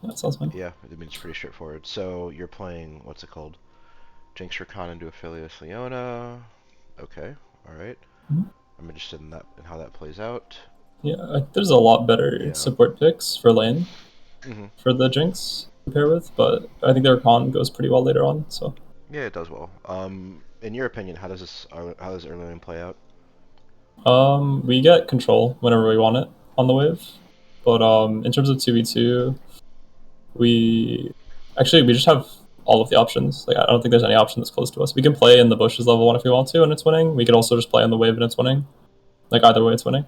That sounds fine. Yeah, I mean it's pretty straightforward. So you're playing what's it called? Jinx Rakan into Aphelios Leona. Okay, all right. Mhm. I'm interested in that and how that plays out. Yeah, there's a lot better Yeah. support picks for lane hmm for the Jinx to pair with, but I think their con goes pretty well later on. So Yeah, it does well. In your opinion, how does early lane play out? we get control whenever we want it on the wave, but in terms of 2v2, we we just have all of the options. Like I don't think there's any option that's close to us. We can play in the bushes level 1 if we want to and it's winning. We could also just play on the wave and it's winning. Like either way it's winning.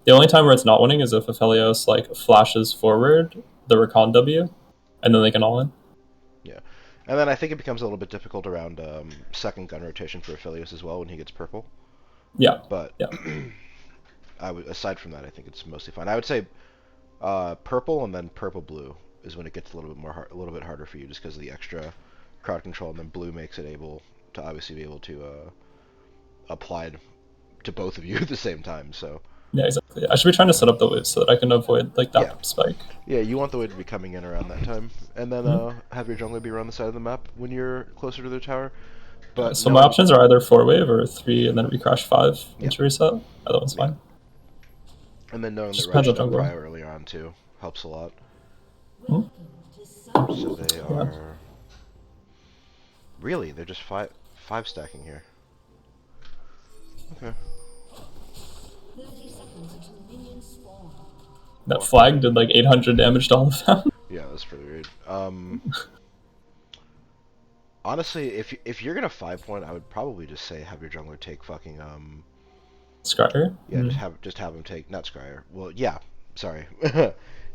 The only time where it's not winning is if Aphelios like flashes forward the recon W and then they can all in. Yeah, and then I think it becomes a little bit difficult around second gun rotation for Aphelios as well when he gets purple. Yeah. But Yeah. aside from that, I think it's mostly fine. I would say purple and then purple blue is when it gets a little bit harder for you, just because of the extra crowd control, and then blue makes it able to obviously be able to apply to both of you at the same time. So Yeah, exactly. I should be trying to yeah, set up the wave so that I can avoid like yeah, that spike. yeah. You want the wave to be coming in around that time, and then Mhm. have your jungler be around the side of the map when you're closer to the tower. Yeah, But so my knowing, options are either 4 wave or 3 and then we crash 5 yeah, into reset. Either one's yeah, fine. and then knowing that Just depends Raj on don't jungler. prio earlier on too helps a lot. Mhm. So they Yeah. are really they're just five stacking here. Okay, That walking flag in. did like 800 damage to all of them. Yeah, that's pretty weird. Honestly, if you're gonna 5 point, I would probably just say have your jungler take fucking Scryer. yeah, just have him take not Scryer. Well, yeah, sorry,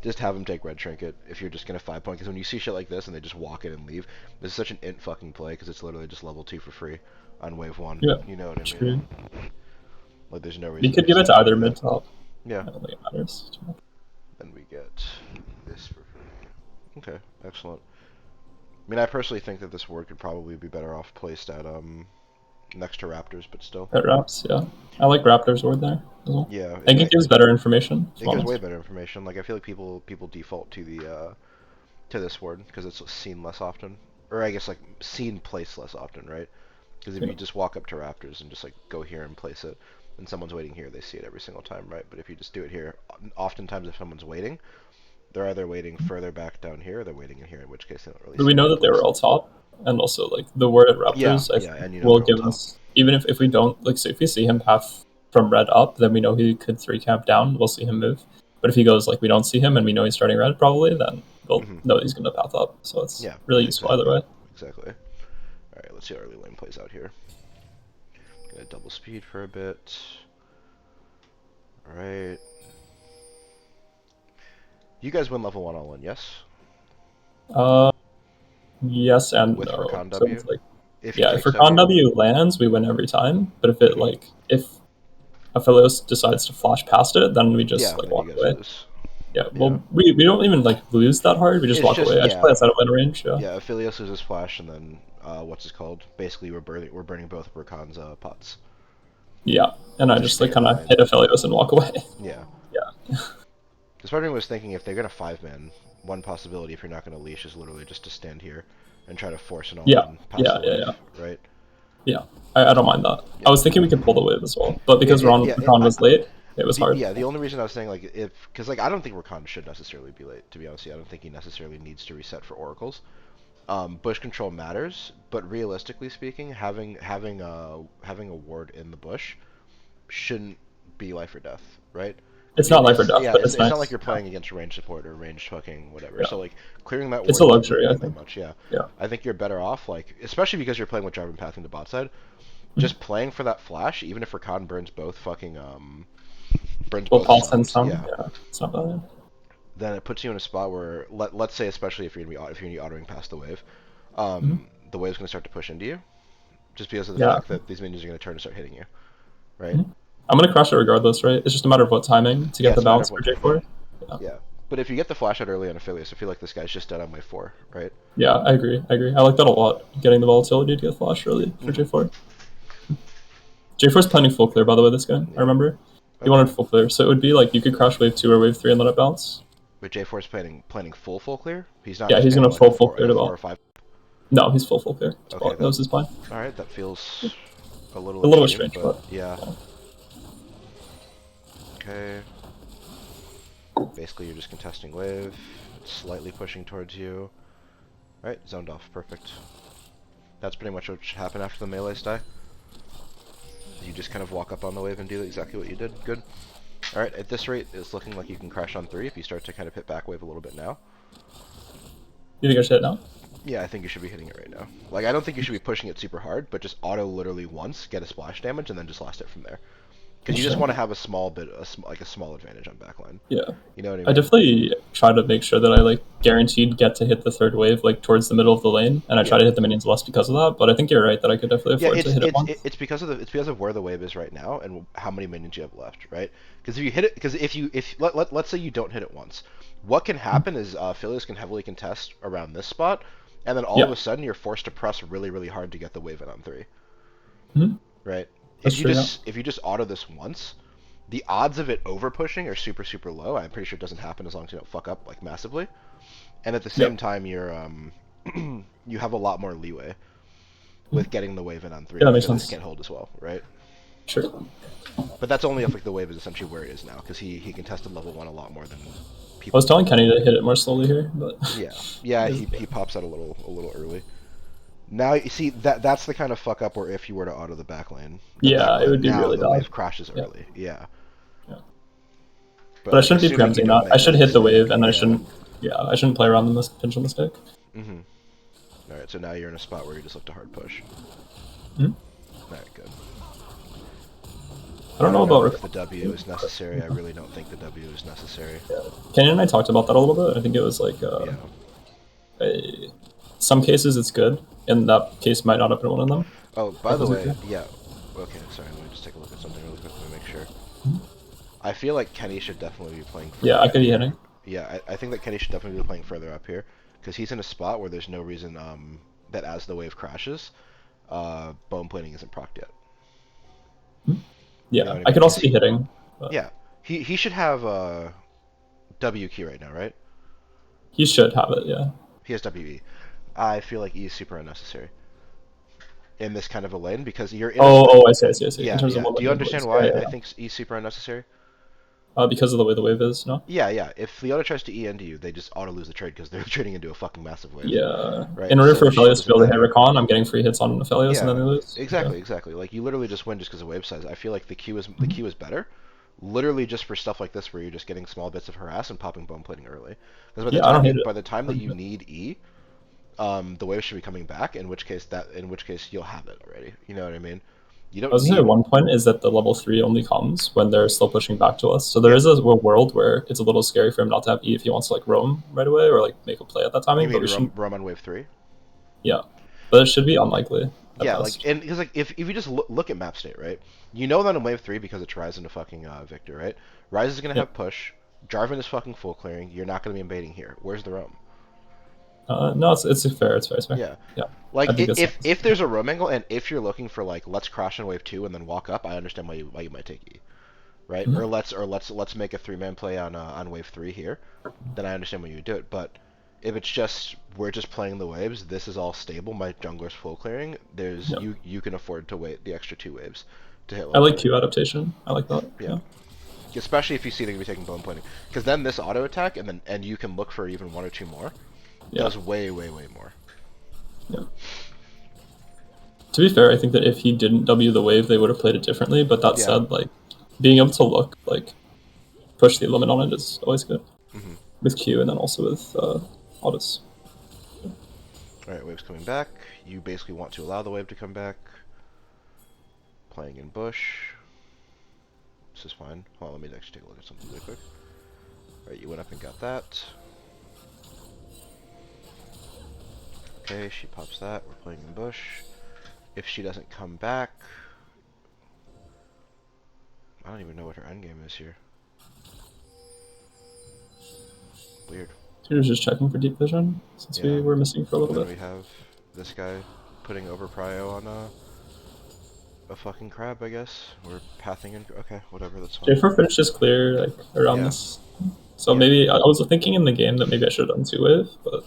just have him take Red Trinket if you're just gonna 5 point. Because when you see shit like this and they just walk in and leave, this is such an int fucking play because it's literally just level 2 for free on wave 1. Yeah. You know what I mean? True. Like there's no We reason to could give it resist to doing either that. mid top. Yeah. I don't think it matters too much. Then we get this for free. Okay, excellent. I mean, I personally think that this ward could probably be better off placed at next to Raptors, but still. Pet wraps, yeah. I like Raptor's word there as well. Yeah, I think it gives better information, to it be gives way honest. better information. Like I feel like people default to this word because it's seen less often, or I guess like seen placed less often, right? Because if Yeah. you just walk up to Raptors and just like go here and place it, and someone's waiting here, they see it every single time, right? But if you just do it here, oftentimes if someone's waiting, they're either waiting further back down here or they're waiting in here, in which case they don't really But see we it know get that they were placed. all top, and also like the word at Yeah, Raptors, I yeah, think and you know will they're all give top. us even if we don't like so if we see him path from red up, then we know he could 3 camp down. We'll see him move. But if he goes like we don't see him and we know he's starting red, probably then we'll hmm know he's gonna path up. So it's Yeah, really yeah, useful either exactly, way. exactly. All right, let's see how early lane plays out here. Gonna double speed for a bit. All right. You guys win level 1 all in, yes? Uh, yes and With no. Rakan So W? it's like If he yeah, if takes Recon W? W lands, we win every time. But if it hmm like if Aphelios decides to flash past it, then we just Yeah, like then you walk guys away. lose. Yeah, Yeah. well, we don't even like lose that hard. We just It's walk just, away. I just play yeah. outside of win range. Yeah, Yeah, Aphelios loses Flash, and then, what's it called? Basically, we're burning both of Rakan's pots. yeah, and I Just just stay like in kind of lane. hit Aphelios and walk away. Yeah. Yeah, Because part of me was thinking if they're going to 5-man, one possibility if you're not going to leash is literally just to stand here and try to force an yeah, all-in past yeah, the yeah, wave, yeah, right? yeah. I don't mind that. I Yeah. was thinking we could pull the wave as well, but because Yeah, Ron was late, it was hard. the only reason I was saying like if because like I don't think Rakan should necessarily be late. To be honest, I don't think he necessarily needs to reset for oracles. Bush control matters, but realistically speaking, having a ward in the bush shouldn't be life or death, right? Like It's not life or it's death, yeah, but it's it's not like nice. you're Yeah, playing against ranged support or ranged fucking whatever. yeah. So like clearing that It's a ward doesn't really luxury, I mean that think. much. Yeah, Yeah. I think you're better off like especially because you're playing with Jarvan pathing to bot side. Mhm. Just playing for that flash, even if Rakan burns Well, both Paul sends stones, some. yeah, Yeah, it's not bad. then it puts you in a spot where let's say especially if you're gonna be autoing past the wave, Mhm. the wave's gonna start to push into you just because of the Yeah. fact that these minions are gonna turn and start hitting you, right? Mhm. I'm gonna crush it regardless, right? It's just a matter of what timing to Yeah, get the it's a matter of bounce what for timing. J4. Yeah. Yeah, but if you get the flash out early on Aphelios, I feel like this guy's just dead on wave 4, right? Yeah, I agree. I agree. I like that a lot. Getting the volatility to get flash early for hmm J4. J4's planning full clear, by the way, this game. I Yeah. remember. He wanted Okay. full clear. So it would be like you could crash wave 2 or wave 3 and let it bounce. But J4 is planning full clear. He's not Yeah, he's spamming gonna like a full four clear and a to four or bot. five. No, he's full clear. Okay, That was his plan. all right. That feels a little A little bit extreme, strange, but but yeah. yeah. Okay. Basically, you're just contesting wave. It's slightly pushing towards you. All right, zoned off. Perfect. That's pretty much what should happen after the melee die. You just kind of walk up on the wave and do exactly what you did. Good. All right, at this rate, it's looking like you can crash on 3 if you start to kind of hit back wave a little bit now. You think I should hit now? Yeah, I think you should be hitting it right now. Like, I don't think you should be pushing it super hard, but just auto literally once, get a splash damage, and then just last it from there. Because you just want to have a small bit, like a small advantage on backline. Yeah. You know what I I mean? definitely try to make sure that I like guaranteed get to hit the third wave like towards the middle of the lane, and I try Yeah. to hit the minions less because of that. But I think you're right that I could definitely Yeah, afford to hit it once. it's because of it's because of where the wave is right now and how many minions you have left, right? Because if you hit it, because if let's say you don't hit it once, what can happen is Philios can heavily contest around this spot, and then all of Yeah. a sudden you're forced to press really really hard to get the wave in on 3, Hmm. right? That's true. Yeah. If you just auto this once, the odds of it over pushing are super super low. I'm pretty sure it doesn't happen as long as you don't fuck up like massively. And at the same Yep. time, you're you have a lot more leeway with getting the wave in on 3 Yeah, that if makes Philios sense. can't hold as well, right? Sure. But that's only if like the wave is essentially where it is now, because he contested level 1 a lot more than I people was telling thought. Kenny to hit it more slowly here, but Yeah, he pops out a little early. Now you see that's the kind of fuck up where if you were to auto the back yeah, it line, would be now really the bad. wave crashes Yeah. early. Yeah, Yeah. but But I like shouldn't be assuming you preempting don't that. I make should that hit the wave, mistake, and I yeah. shouldn't. Yeah, I shouldn't play around the potential mistake. Mhm. All right, so now you're in a spot where you just look to hard push. Hmm? All right, good. I don't I know don't know about. if the W is necessary. I really don't think the W is necessary. Kenny and I talked about that a little bit. I think it was like Yeah. some cases it's good, and that case might not have been one of them. Oh, by Like the was it way, good? yeah. Okay, sorry. Let me just take a look at something really quick. Let me make sure. I feel like Kenny should definitely be playing Yeah, further I up could be here. hitting. Yeah, I think that Kenny should definitely be playing further up here because he's in a spot where there's no reason that as the wave crashes, bone plating isn't procced yet. You know Yeah, what I I mean? could Because also be hitting. But yeah, he should have W key right now, right? he should have it. Yeah. He has WE. I feel like E is super unnecessary in this kind of a lane because you're in a I see, I see, I see. In yeah terms of yeah. what Do my you move understand was, yeah, why yeah, I yeah. think E is super unnecessary? Because of the way the wave is, no? Yeah, yeah. If Leona tries to E into you, they just auto lose the trade because they're trading into a fucking massive wave, Yeah. right? In order So for the shield Aphelios to be doesn't able to hit matter. Recon, I'm getting free hits on Aphelios, and then Yeah, they lose. Yeah. exactly. Like you literally just win just because of wave size. I feel like the Q is better, literally just for stuff like this where you're just getting small bits of harass and popping bone plating early. Because Yeah, I don't hate it. by the time I that don't you hate it. need E, the wave should be coming back. In which case you'll have it already. You know what I mean? You I don't was gonna say need one point is that the level 3 only comes when they're still pushing back to us. So there yeah. is a world where it's a little scary for him not to have E if he wants to like roam right away or like make a play at that You timing. But mean we shouldn't. Rum on wave 3? Yeah, but it should be unlikely at Yeah, like best. and because like if you just look at map state, right? You know that in wave 3 because it's Ryze into fucking Victor, right? Ryze is gonna Yeah. have push. Jarvan is fucking full clearing. You're not gonna be invading here. Where's the roam? No, it's fair. It's fair. It's fair. Yeah. Yeah, I Like think it's if there's a roam angle and if you're looking for like let's crash in wave 2 and then walk up, I understand why you might take E, right? Mhm. Or let's make a 3-man play on wave 3 here. Then I understand why you would do it. But if it's just we're just playing the waves, this is all stable. My jungler's full clearing. There's Yeah, you can afford to wait the extra 2 waves to hit I level like 3. Q adaptation. I like that. Yeah, Yeah, especially if you see they're gonna be taking bone plating, because then this auto attack and you can look for even 1 or 2 more yeah, does way more. yeah. To be fair, I think that if he didn't W the wave, they would have played it differently. But that Yeah. said, like being able to look like push the limit on it is always good Hmm. with Q and then also with Autos. All right, wave's coming back. You basically want to allow the wave to come back. Playing in bush. This is fine. Hold on, let me actually take a look at something really quick. All right, you went up and got that. Okay, she pops that. We're playing in bush. If she doesn't come back, I don't even know what her endgame is here. Weird. He was just checking for deep vision since we Yeah. were missing for a And little then bit. we have this guy putting over prio on a fucking crab, I guess. We're pathing in. Okay, whatever, that's fine. J4 finishes clear like around Yeah, this. So yeah, maybe I was thinking in the game that maybe I should have done two wave, but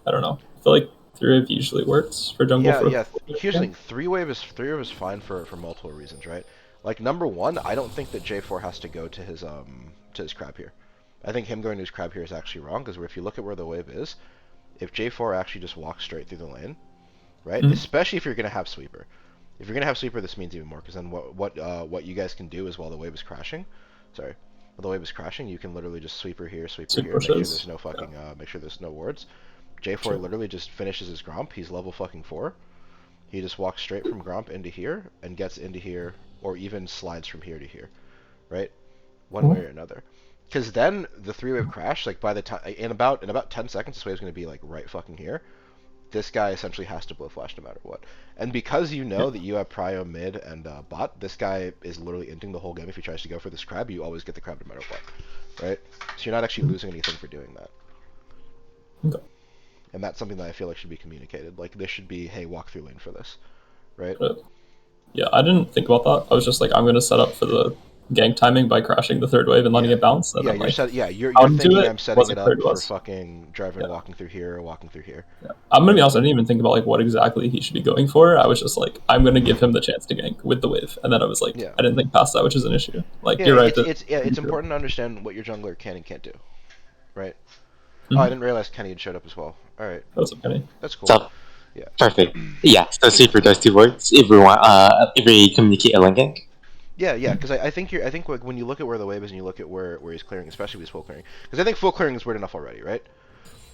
I don't know. I feel like three wave usually works for jungle yeah, for a yeah. full Here's the game. thing: three wave is fine for multiple reasons, right? Like number one, I don't think that J4 has to go to his crab here. I think him going to his crab here is actually wrong because if you look at where the wave is, if J4 actually just walks straight through the lane, right? Mm-hmm. Especially if you're gonna have sweeper. If you're gonna have sweeper, this means even more because then what you guys can do is while the wave is crashing, sorry, while the wave is crashing, you can literally just sweeper Sweep here, make sure pushes. there's no Yeah, fucking make sure there's no wards. J4 sure. literally just finishes his Gromp. He's level fucking 4. He just walks straight from Gromp into here and gets into here, or even slides from here to here, right? One way Mhm. or another. Because then the three wave crash, like by the time in about 10 seconds, this wave's gonna be like right fucking here. This guy essentially has to blow flash no matter what. And because you Yeah. know that you have prio mid and bot, this guy is literally inting the whole game. If he tries to go for this crab, you always get the crab no matter what, right? So you're not actually Mhm. losing anything for doing that. Okay. And that's something that I feel like should be communicated. Like this should be, hey, walk through lane for this, right? But yeah, I didn't think about that. I was just like, I'm gonna set up for the gank timing by crashing the third wave and letting Yeah, it bounce, and yeah. then like You're how to do thinking it I'm setting it wasn't clear up to for us. fucking Jarvan Yeah. walking through here or walking through here, Yeah. I'm gonna be right? honest, I didn't even think about like what exactly he should be going for. I was just like, I'm gonna give him the chance to gank with the wave, and then I was like, Yeah, I didn't think past that, which is an issue. Like yeah. you're right. It's important to understand what your jungler can and can't do, right? Oh, I Mm-hmm. didn't realize Kenny had showed up as well. All right, That was a penny. that's cool. So Yeah, perfect. Yeah, so super does two words. If we communicate a linking. yeah, yeah. Because I think like, when you look at where the wave is and you look at where he's clearing, especially with his full clearing, because I think full clearing is weird enough already, right?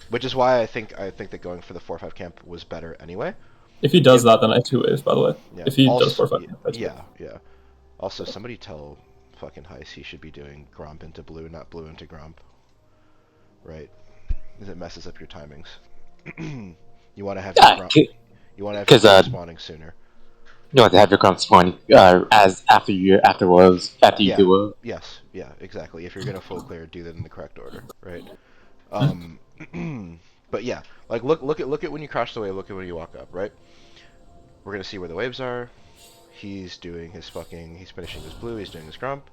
Which is why I think that going for the 4-5 camp was better anyway. If he does If that, then I two waves. By the way, yeah, if he does also 4-5, I two wave. yeah, yeah. Also, somebody tell fucking Heist he should be doing Gromp into blue, not blue into Gromp, right? Because it messes up your timings. you want to have your Yeah, Gromp, you want to have your because Gromp spawning sooner. you want to have your comp spawn as after you Yeah. do a Yes. Yeah. Exactly. If you're gonna full clear, do that in the correct order, right? Mm-hmm. Um, but yeah, like look at when you crash the wave. Look at when you walk up, right? We're gonna see where the waves are. He's doing his fucking. He's finishing his blue. He's doing his Gromp,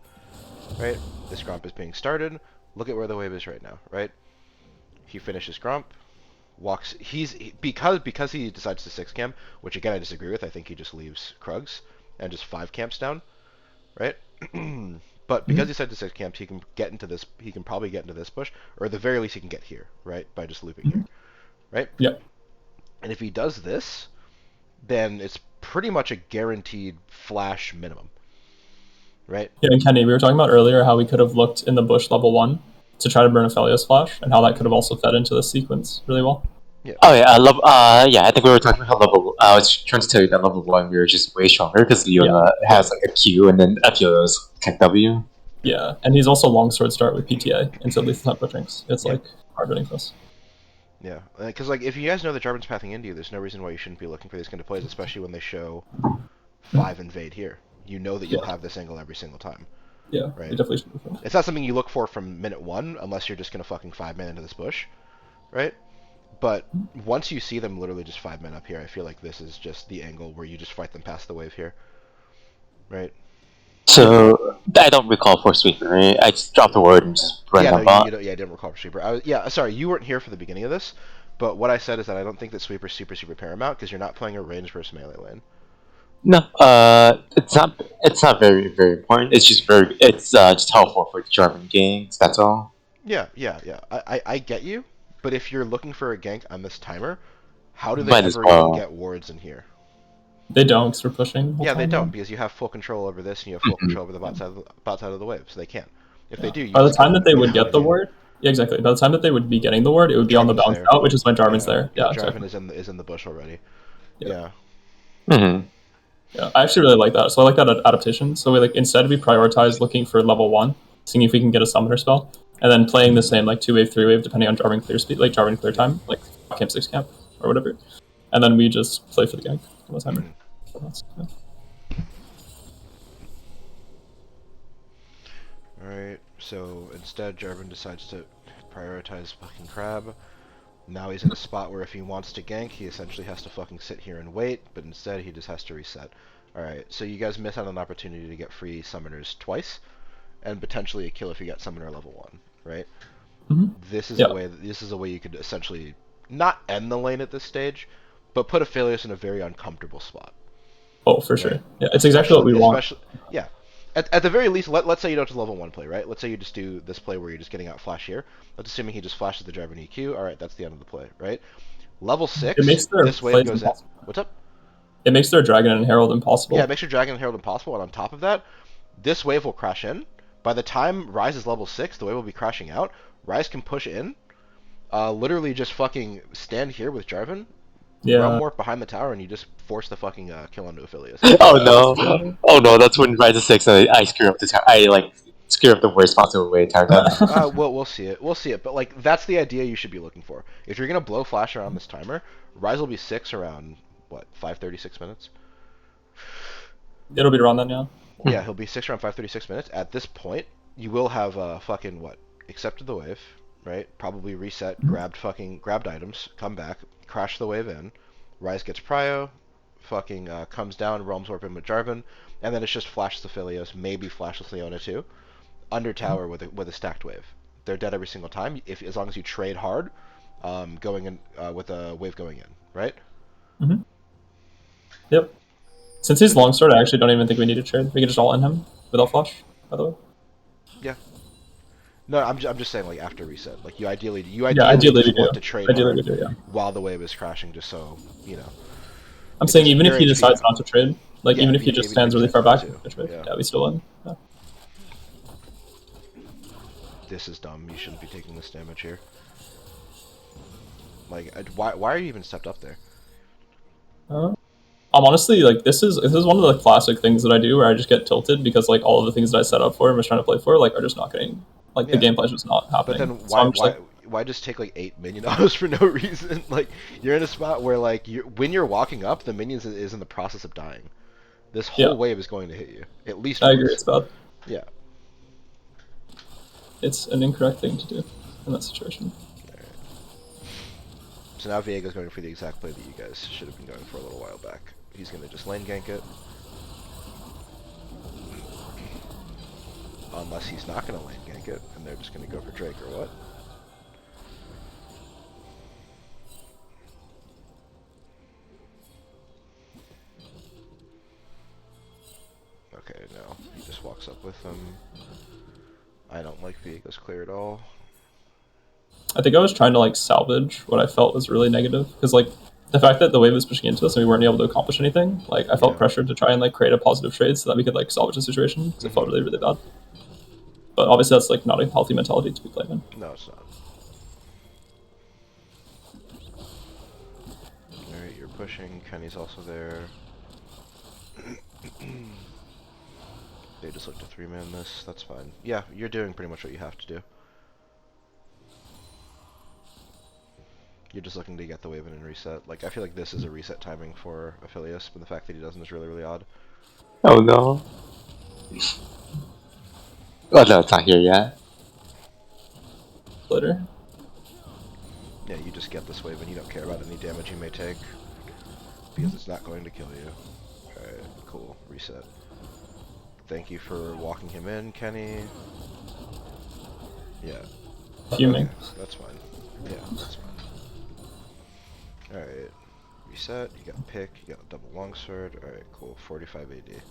right? This Gromp is being started. Look at where the wave is right now, right? He finishes Gromp. Walks. Because he decides to 6 camp, which again I disagree with. I think he just leaves Krugs and just 5 camps down, right? But because he said to 6 camps, he can get into this. He can probably get into this bush, or at the very least, he can get here, right? By just looping Mm-hmm. here, right? Yeah. And if he does this, then it's pretty much a guaranteed flash minimum, right? Yeah, and Kenny, we were talking about earlier how we could have looked in the bush level one to try to burn Aphelios flash, and how that could have Mm-hmm. also fed into this sequence really well. Yeah. oh yeah, I love yeah, I think we were talking about level. I was trying to tell you that level one we were just way stronger because Yeah, Leona has like a Q and then Epio's Tech W. yeah, and he's also longsword start with PTA into lethal type pushings. It's Yep. like hard hitting for us. Yeah. Because like if you guys know that Jarvan's pathing into you, there's no reason why you shouldn't be looking for these kind of plays, especially when they show 5 invade here. You know that you'll Yeah, have this angle every single time, yeah, we right? definitely should have. It's not something you look for from minute 1 unless you're just gonna fucking 5-man into this bush, right? But once you see them literally just 5 men up here, I feel like this is just the angle where you just fight them past the wave here, right? Yeah, So I don't recall for sweeper. Right? I just dropped the word and just ran Yeah, no, that bot. I didn't recall for sweeper. Yeah, sorry, you weren't here for the beginning of this, but what I said is that I don't think that sweeper's super paramount because you're not playing a range versus melee lane. No, it's not. It's not very important. It's just just helpful for German games. That's all. Yeah. I get you, but if you're looking for a gank on this timer, how do they Might as ever even well. get wards in here? they don't because we're pushing the whole Yeah, they time. don't Then. because you have full control over this and you have full Mhm. control over the Yeah, bot side of the wave, so they can't. If they yeah. do, you By the just time get that they would in front get of the you. word, yeah, exactly. By the time that they would be getting the word, it would be on the Jarvan's bounce there. out, which is when Jarvan's Yeah, there. yeah. Yeah, Jarvan exactly. is in the bush already. Yeah. Yeah, Mhm. Yeah, I actually really like that. So I like that adaptation. So we like instead we prioritize looking for level one, seeing if we can get a summoner spell, and then playing the same like 2 wave, 3 wave depending on Jarvan clear speed, like Jarvan clear yeah. time, like camp 6 camp or whatever, and then we just play for the gank on the timer. Mhm. So that's, yeah. All right. So instead, Jarvan decides to prioritize fucking crab. Now he's in a spot where if he wants to gank, he essentially has to fucking sit here and wait, but instead he just has to reset. Alright, so you guys miss out on an opportunity to get free summoners twice, and potentially a kill if you get summoner level 1, right? Mhm. This is Yeah. a way you could essentially not end the lane at this stage, but put Aphelios in a very uncomfortable spot. Oh, for sure. Right. Yeah, it's exactly what we want. Yeah. At the very least, let's say you don't do level 1 play, right? Let's say you just do this play where you're just getting out flash here. Let's assuming he just flashes the driver in EQ. Alright, that's the end of the play, right? Level It 6, makes their this wave plays goes in. impossible. What's up? It makes their Dragon and Herald Yeah, it impossible. makes your Dragon and Herald impossible, and on top of that, this wave will crash in. By the time Ryze is level 6, the wave will be crashing out. Ryze can push in, literally just fucking stand here with Jarvan, realm Yeah. warp behind the tower, and you just force the fucking kill onto Aphelios. Oh That's no! Oh no! That's when Rise of Six. I screw up the time. I like screw up the worst possible way entire time. We'll see it. We'll see it. But like, that's the idea you should be looking for. If you're gonna blow flash around this timer, Ryze will be 6 around what 5:36 minutes. It'll be around then, yeah. Yeah, he'll be 6 around 5:36 minutes. At this point, you will have fucking what accepted the wave, right? Probably reset, Mhm. grabbed items, come back, crash the wave in. Ryze gets prio, fucking comes down, realms warp in with Jarvan, and then it's just flashes Aphelios, maybe flashes Leona too, under tower with a stacked wave. They're dead every single time. If as long as you trade hard, going in with a wave going in, right? Mhm. Yep. Since he's So longsword, I actually don't even think we need to trade. We can just all in him without flash, by the way. yeah, no, I'm just saying like after reset, like you Yeah, ideally ideally just we do. want to trade Ideally we hard do, yeah. while the wave is crashing, just so you know I'm it saying doesn't even if your he HP decides down. not to trade, like Yeah, even if he just even if he stands really decides far not back, to, we trade. yeah, Yeah, we still win. Yeah. this is dumb. You shouldn't be taking this damage here. Like, why are you even stepped up there? Uh, I'm honestly like this is one of the classic things that I do where I just get tilted because like all of the things that I set up for and was trying to play for like are just not getting like the Yeah, gameplay's just not but happening. then So I'm just like why just take like 8 minion autos for no reason? Like you're in a spot where like when you're walking up, the minions is in the process of dying. This yeah, whole wave is going to hit you at least I agree. once. It's bad. Yeah. It's an incorrect thing to do in that situation. Alright. So now Viego's going for the exact play that you guys should have been going for a little while back. He's gonna just lane gank it. Unless he's not gonna lane gank it, and they're just gonna go for Drake or what? Okay, no. He just walks up with them. I don't like Viego's clear at all. I think I was trying to like salvage what I felt was really negative because like the fact that the wave was pushing into us and we weren't able to accomplish anything, like I felt Yeah. pressured to try and like create a positive trade so that we could like salvage the situation because it felt Mm-hmm. really really bad. But obviously that's like not a healthy mentality to be playing in. No, it's not. Alright, you're pushing. Kenny's also there. They just look to 3-man this. That's fine. Yeah, you're doing pretty much what you have to do. You're just looking to get the wave in and reset. Like, I feel like this is a reset timing for Aphelios, but the fact that he doesn't is really, really odd. Oh no! Oh no, it's not here yet. Later. Yeah, you just get this wave and you don't care about any damage you may take. Because it's not going to kill you. Alright, cool. Reset. Thank you for walking him in, Kenny. Yeah. Fuming. Okay, that's fine. Yeah, that's fine. Alright. Reset, you got pick, you got double longsword. Alright, cool. 45 AD.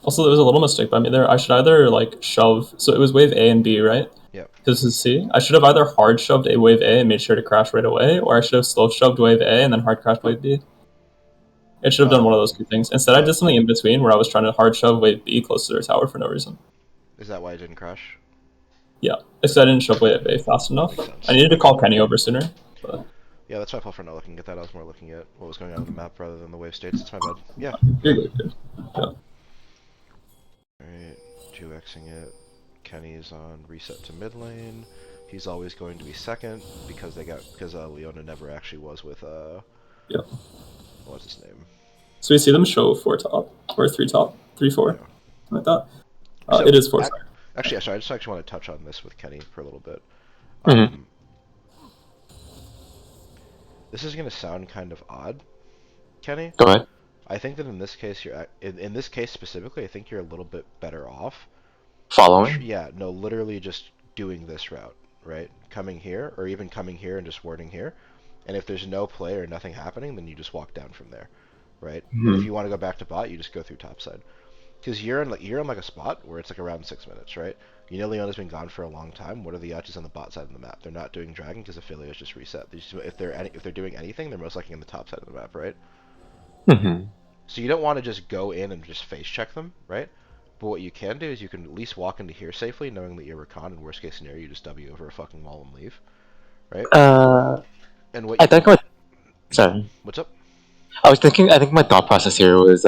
Also, there was a little mistake by me there. I should either like shove. So it was wave A and B, right? Yep. Because this is C. I should have either hard shoved a wave A and made sure to crash right away, or I should have slow shoved wave A and then hard crashed wave B. It should have done one of those two things. Instead, I did something in between where I was trying to hard shove wave B close to their tower for no reason. Is that why it didn't crash? Yeah, because I didn't shove wave A fast enough. Makes sense. I needed to call Kenny over sooner. But Yeah, that's my fault for not looking at that. I was more looking at what was going on in the map rather than the wave states. It's my bad. Yeah. you're good. Yeah. Alright, 2xing it. Kenny's on reset to mid lane. He's always going to be second because Leona never actually was with Yeah. what's his name? So we see them show 4 top or 3 top, 3 4, Yeah. something like that. So, It is 4 star. Actually, sorry, I just actually want to touch on this with Kenny for a little bit. Mm-hmm. This is gonna sound kind of odd, Kenny. Go ahead. I think that in this case, in this case specifically, I think you're a little bit better off. Following. Yeah, no, literally just doing this route, right? Coming here, or even coming here and just warding here. And if there's no play or nothing happening, then you just walk down from there, right? And if Hmm. you want to go back to bot, you just go through topside. Because you're in like a spot where it's like around 6 minutes, right? You know Leona's been gone for a long time. What are the odds on the bot side of the map? They're not doing dragon because Affilia's just reset. If they're doing anything, they're most likely on the top side of the map, right? Hmm. So you don't want to just go in and just face check them, right? But what you can do is you can at least walk into here safely, knowing that you're recon. In worst case scenario, you just W over a fucking wall and leave, right? Uh, And what I you think my sorry. what's up? I was thinking. I think my thought process here was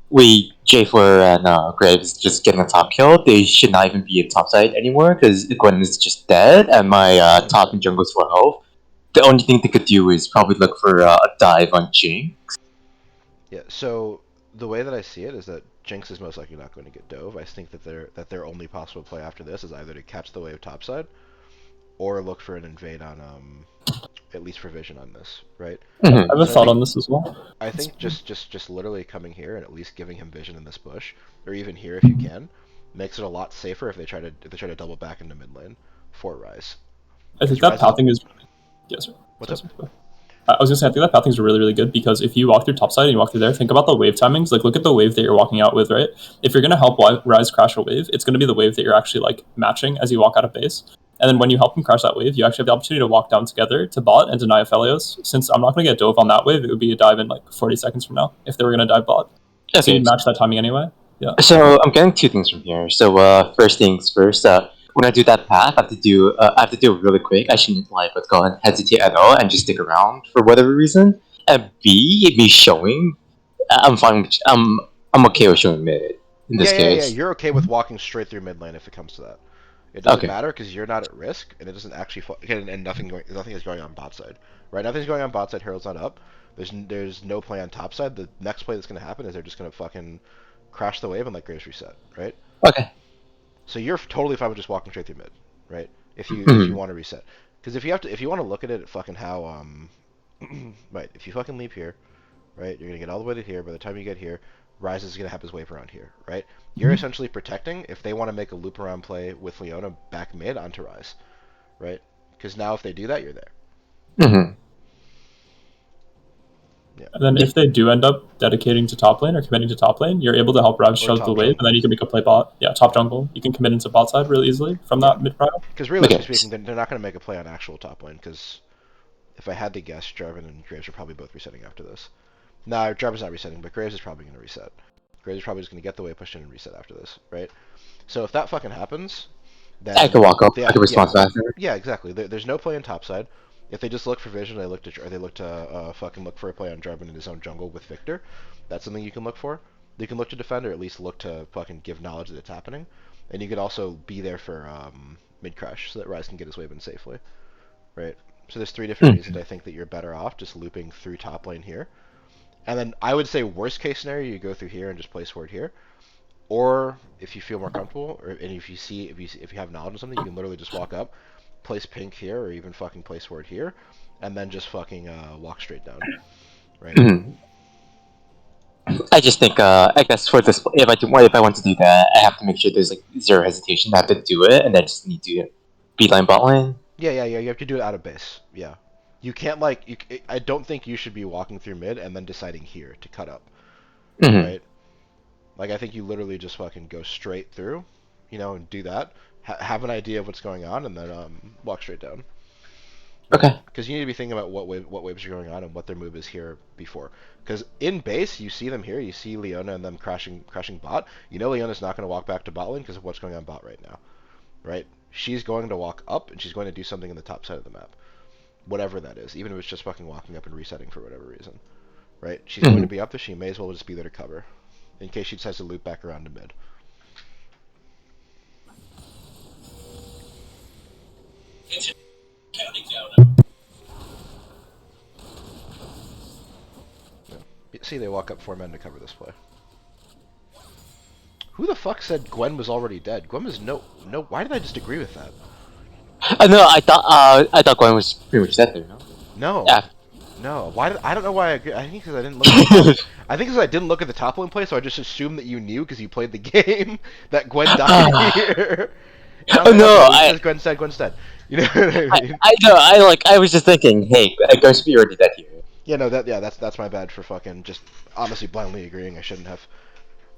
we J4 and Graves just getting a top kill. They should not even be in top side anymore because Gwen is just dead, and my top and jungle's for health. The only thing they could do is probably look for a dive on Jing. Yeah. So the way that I see it is that Jinx is most likely not going to get dove. I think that their only possible play after this is either to catch the wave topside or look for an invade on at least for vision on this, right? I Hmm. have a So I thought think on this as well. I think just literally coming here and at least giving him vision in this bush, or even here if you can, makes it a lot safer if they try to double back into mid lane for Rise. I Because think that Rise is pathing is yes, sir. what's Sorry, up? sorry. I was gonna say I think that pathing is really really good because if you walk through topside and you walk through there, think about the wave timings. Like look at the wave that you're walking out with, right? If you're gonna help Rise crash a wave, it's gonna be the wave that you're actually like matching as you walk out of base. And then when you help him crash that wave, you actually have the opportunity to walk down together to bot and deny Aphelios. Since I'm not gonna get dove on that wave, it would be a dive in like 40 seconds from now if they were gonna dive bot. So Okay, you'd match that timing anyway. Yeah. so I'm getting two things from here. So first things first. When I do that path, I have to do it really quick. I shouldn't like what's called hesitate at all and just stick around for whatever reason. And B, me showing, I'm fine. I'm okay with showing mid in this Yeah. case. You're okay with walking straight through mid lane if it comes to that. It doesn't Okay. matter because you're not at risk, and it doesn't actually and nothing is going on bot side, right? Nothing's going on bot side. Herald's not up. There's no play on top side. The next play that's gonna happen is they're just gonna fucking crash the wave and let Graves reset, right? Okay. So you're totally fine with just walking straight through mid, right? If you Hmm. want to reset, because if you want to look at it at fucking how right, if you fucking leap here, right, you're gonna get all the way to here. By the time you get here, Rise is gonna have his wave around here, right? You're essentially protecting if they want to make a loop around play with Leona back mid onto Rise, right? Because now if they do that, you're there. Hmm. Yeah. And then if they do end up dedicating to top lane or committing to top lane, you're able to help Rise Or shove the top wave, and jungle. then you can make a play bot. Yeah, top jungle. You can commit into bot side really easily from Yeah. that mid prio. Because Okay. realistically speaking, they're not gonna make a play on actual top lane. Because if I had to guess, Jarvan and Graves are probably both resetting after this. Nah, Jarvan's not resetting, but Graves is probably gonna reset. Graves is probably just gonna get the wave pushed in and reset after this, right? So if that fucking happens, I can then walk up. I can yeah, respond faster. yeah, exactly. There's no play in topside. If they just look for vision, they look to fucking look for a play on Jarvan in his own jungle with Victor. That's something you can look for. You can look to defend or at least look to fucking give knowledge that it's happening, and you could also be there for mid crash so that Rise can get his wave in safely, right? So there's three different reasons Hmm. I think that you're better off just looping through top lane here. And then I would say worst case scenario, you go through here and just place ward here. Or if you feel more comfortable, or and if you have knowledge of something, you can literally just walk up, place pink here, or even fucking place ward here, and then just fucking walk straight down, right? Hmm. I just think, I guess for this, if I want to do that, I have to make sure there's like zero hesitation. I have to do it, and then just need to beeline bot line. Yeah. You have to do it out of base. Yeah, you can't like I don't think you should be walking through mid and then deciding here to cut up, Hmm. right? Like I think you literally just fucking go straight through, and do that. Have an idea of what's going on, and then walk straight down. Right? Okay. Because you need to be thinking about what waves are going on and what their move is here before. Because in base, you see them here. You see Leona and them crashing bot. You know Leona's not going to walk back to bot lane because of what's going on bot right now. Right? She's going to walk up and she's going to do something in the top side of the map. Whatever that is. Even if it's just fucking walking up and resetting for whatever reason. Right? She's going to Hmm. be up there. She may as well just be there to cover. In case she decides to loop back around to mid. Yeah. See, they walk up 4 men to cover this play. Who the fuck said Gwen was already dead? Gwen was no. Why did I just agree with that? No, I thought Gwen was pretty much dead there. No. No. Yeah. No, why did I don't know why I agree. I think because I didn't look at the top. I think because I didn't look at the top lane play, so I just assumed that you knew because you played the game that Gwen died here. And I was Oh like, okay, no, well, because Gwen's dead, Gwen's dead. You know what I mean? I know. I was just thinking, hey, Ghost be already dead here. Yeah, no, that's my bad for fucking just honestly blindly agreeing. I shouldn't have.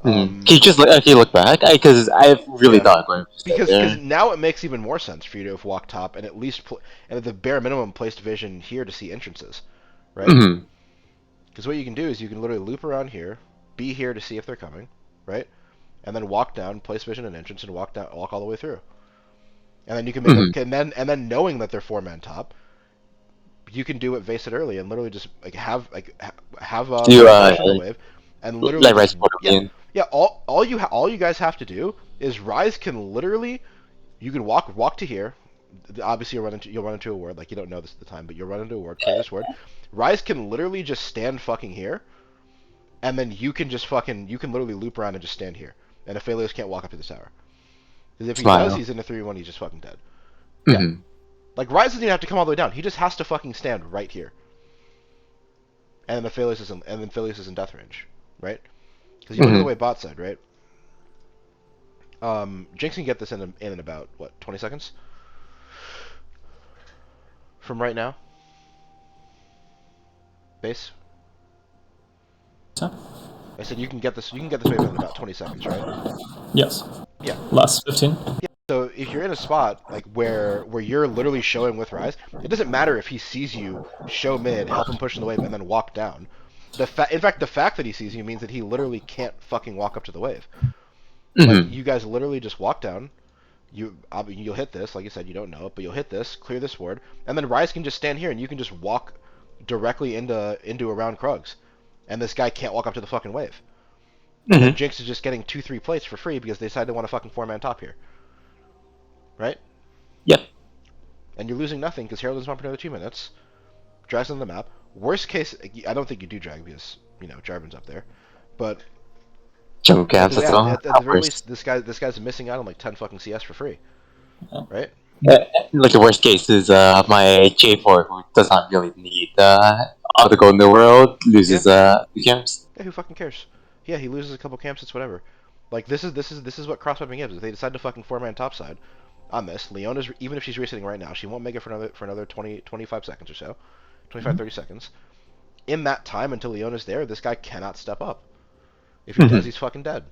Can you just look? Can you look back? Because I really Yeah, thought Ghost was dead because there. now it makes even more sense for you to have walked top and at least and at the bare minimum placed vision here to see entrances, right? Mm-hmm. Because what you can do is you can literally loop around here, be here to see if they're coming, right? And then walk down, place vision and entrance, and walk all the way through. And then you can make Mm-hmm. a, and then knowing that they're 4-man top, you can do what Vase said early and literally just have Do refresh on the wave, and literally like just Rice Water. yeah. All you guys have to do is Rise can literally you can walk to here. Obviously, you'll run into a ward like you don't know this at the time, but you'll run into a ward. Clear this ward. Rise can literally just stand fucking here, and then you can just fucking you can literally loop around and just stand here. And Aphelios can't walk up to the tower. Because if he does, Smile. he's in a 3-1. He's just fucking dead. Yeah. Mm-hmm. Like Rise doesn't even have to come all the way down. He just has to fucking stand right here. And then Aphelios is in death range, right? Because you look at the Mm-hmm. way bot side, right? Jinx can get this in about what 20 seconds from right now. Base. So, I said you can get this. You can get this wave in about 20 seconds, right? yes. Yeah. Last 15. So if you're in a spot like where you're literally showing with Rise, it doesn't matter if he sees you show mid, help him push in the wave, and then walk down. In fact, the fact that he sees you means that he literally can't fucking walk up to the wave. Like Mm-hmm. you guys literally just walk down. You'll hit this, like you said, you don't know it, but you'll hit this, clear this ward, and then Rise can just stand here and you can just walk directly into around Krugs, and this guy can't walk up to the fucking wave. And then Mm-hmm. Jinx is just getting 2-3 plates for free because they decided to want a fucking 4-man top here, right? Yep. And you're losing nothing because Herald doesn't spawn for another 2 minutes. Drags on the map. Worst case, I don't think you do drag because Jarvan's up there, but Jungle at camps the as yeah, well. at Of the very course. least, this guy's missing out on like 10 fucking CS for free, Yeah. right? Like the worst case is my J4 who does not really need all the gold in the world Yeah, loses the camps. yeah. Who fucking cares? Yeah, he loses a couple camps. It's whatever. Like this is what cross-mapping is. If they decide to fucking 4-man topside on this, Leona's even if she's resetting right now, she won't make it for another 20 25 seconds or so, 25 30 seconds. In that time until Leona's there, this guy cannot step up. If he does, Mm-hmm. he's fucking dead.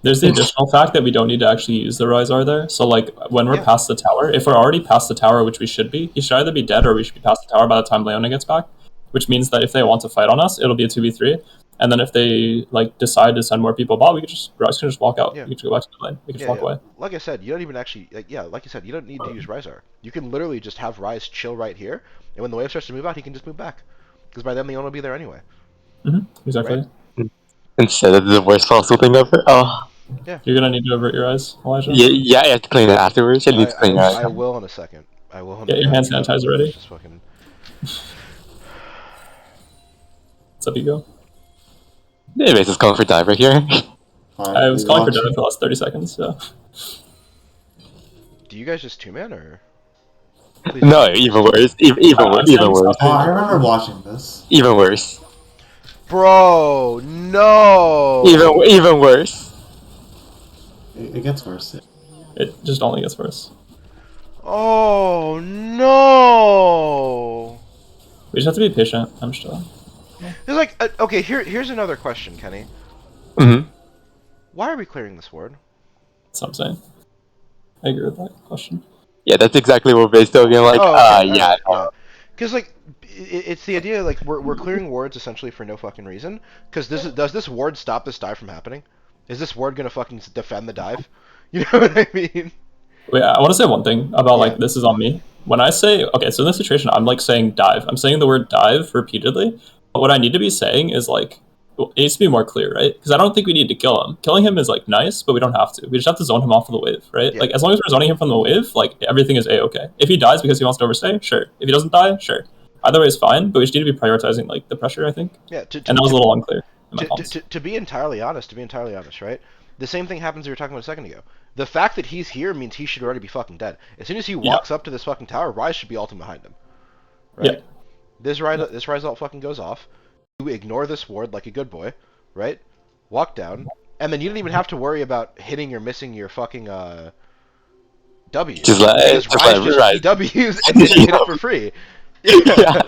There's the additional fact that we don't need to actually use the Rise R there. So, like, when we're Yeah, past the tower, if we're already past the tower, which we should be, he should either be dead or we should be past the tower by the time Leona gets back. Which means that if they want to fight on us, it'll be a 2v3. And then if they, like, decide to send more people bot, Rise can just walk out. yeah. We can just go back to the lane. We can just Yeah, walk yeah. away. Like I said, you don't even actually, like you said, you don't need to use Rizar. You can literally just have Rise chill right here, and when the wave starts to move out, he can just move back. Because by then Leona will be there anyway, right? Exactly. Instead of the worst possible thing ever. Oh, Yeah. You're gonna need to avert your eyes, Elijah. yeah, yeah. I have to clean it afterwards. I need to clean it. I will in a second. I will in a Get your second. hand sanitizer Let's ready. just fucking. What's up, Ego? Anyways, it's going for diver here. I was calling for watching. death for the last 30 seconds, so. Do you guys just 2-man or? Please No, just- even worse. Even I'm worse. Even saying worse. stop Oh, I remember watching this. Even worse. Bro, no. Even worse. It gets worse. It just only gets worse. Oh no. We just have to be patient. I'm sure. It's like okay. Here's another question, Kenny. Mm-hmm. Why are we clearing this ward? That's what I'm saying. I agree with that question. Yeah, that's exactly what Vay's talking. Like, Oh, okay. yeah. Yeah. Because like, it's the idea like we're clearing wards essentially for no fucking reason. Because does this ward stop this dive from happening? Is this ward gonna fucking defend the dive? You know what I mean? Wait, I want to say one thing about Yeah. like this is on me. When I say okay, so in this situation, I'm like saying dive. I'm saying the word dive repeatedly. But what I need to be saying is like it needs to be more clear, right? Because I don't think we need to kill him. Killing him is like nice, but we don't have to. We just have to zone him off of the wave, right? Yeah. Like as long as we're zoning him from the wave, like everything is a okay. If he dies because he wants to overstay, sure. If he doesn't die, sure. Either way is fine, but we just need to be prioritizing like the pressure, I think. Yeah. And that was a little unclear in my To, comments. to be entirely honest, right? The same thing happens we were talking about a second ago. The fact that he's here means he should already be fucking dead. As soon as he walks up to this fucking tower, Rise should be ulting behind him. right? Yeah. This rise alt fucking goes off. You ignore this ward like a good boy, right? Walk down, and then you don't even have to worry about hitting or missing your fucking W, because just Rise like just Rise. EWs and then you hit it for free. Yeah. Yeah.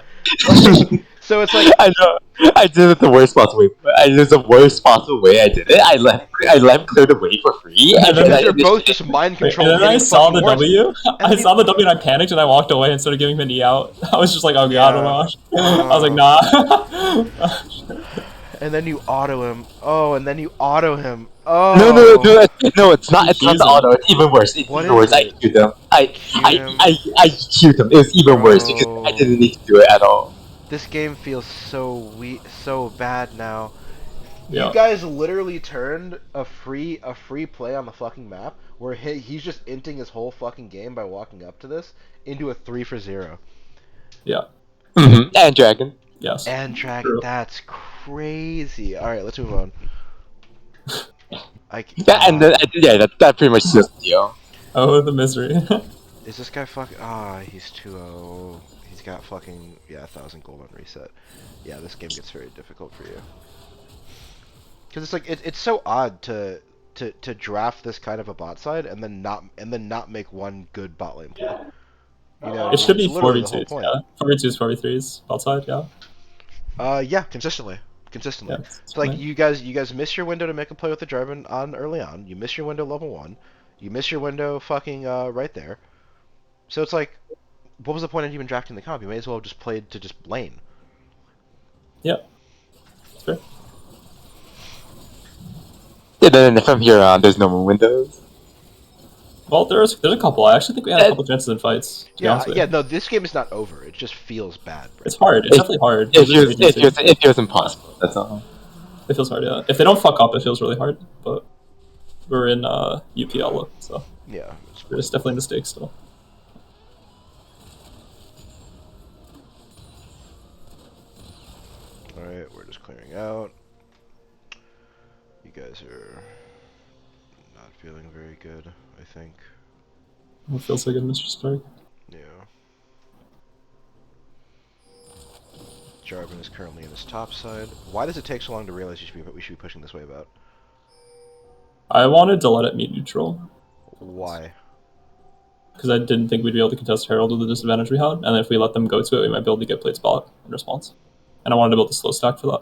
Like, so it's like, I know. I did it the worst possible way. I did the worst possible way. I did it. I left clear the way for free, And and then then because I you're both initiated. just mind Right, controlled and then I hitting saw fucking the wards. W. And I then you, saw the W and I panicked and I walked away instead of giving him an E out. I was just like, oh god, oh my yeah. gosh. I was like, nah. And then you auto him. Oh, and then you auto him. No, no, Oh, no, no! It's not. You It's not choose the him. auto. It's even worse. It's what even is worse. I it? queued them. You queued him. I queued them. It was even worse because I didn't Bro, need to do it at all. this game feels so bad now. You Yeah. guys literally turned a free play on the fucking map where he's just inting his whole fucking game by walking up to this into a 3-for-0. Yeah. And dragon. Yes. And dragon, True. that's crazy. All right, let's move on. Yeah, and then yeah, that pretty much seals the deal. Oh, the misery. Is this guy fucking? He's 2-0. He's got fucking 1,000 gold on reset. Yeah, this game gets very difficult for you. Because it's like it's so odd to draft this kind of a bot side and then not make one good bot lane play. You know what I It mean? should It's be literally the whole 4v2s, point. yeah. 4v2s, 4v3s outside, yeah. Yeah, consistently. Yeah. It's like you guys miss your window to make a play with the Jarvan on early on. You miss your window level 1. You miss your window fucking right there. So it's like, what was the point of even drafting the comp? You may as well have just played to just lane. Yeah. It's fair. And then from here on, there's no more windows. Well, there's a couple. I actually think we had a couple chances in fights, to be honest with you. No, this game is not over. It just feels bad, bro. It's hard. It's definitely hard. It feels impossible. That's all. It feels hard, yeah. If they don't fuck up, it feels really hard. But we're in UPL, so Yeah. there's definitely mistakes still. Alright, we're just clearing out. You guys are not feeling very good, I think. It feels like a Mr. Stark. Yeah. Jarvan is currently in his top side. Why does it take so long to realize we should be pushing this wave out? I wanted to let it meet neutral. Why? Because I didn't think we'd be able to contest Herald with the disadvantage we had, and if we let them go to it, we might be able to get played spot in response. And I wanted to build a slow stack for that.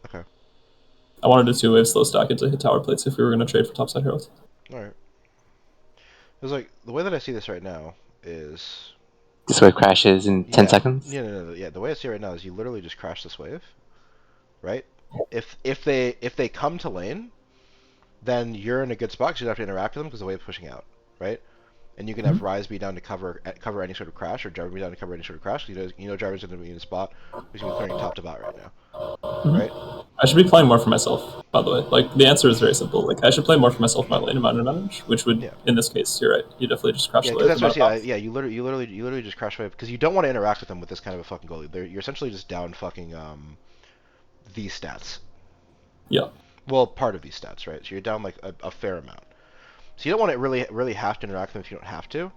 Okay. I wanted a 2-wave slow stack into hit tower plates if we were going to trade for topside Herald. Alright. It's like, the way that I see this right now is... This wave crashes in 10 seconds. Yeah, the way I see it right now is you literally just crash this wave, right? If they come to lane, then you're in a good spot because you don't have to interact with them because the wave's pushing out, right? And you can have Rise be down to cover any sort of crash, or Jarvan be down to cover any sort of crash. You know Jarvan's going to be in a spot he's going to be clearing top to bot right now, right? I should be playing more for myself, by the way. Like, the answer is very simple. Like, I should play more for myself in my lane advantage, which would, in this case, you're right. You definitely just crash Yeah, the because wave. that's what I see. Yeah, you literally just crash wave because you don't want to interact with them with this kind of a fucking goalie. You're essentially just down fucking these stats. Yeah. Well, part of these stats, right? So you're down like a fair amount. So you don't want to really have to interact with them if you don't have to.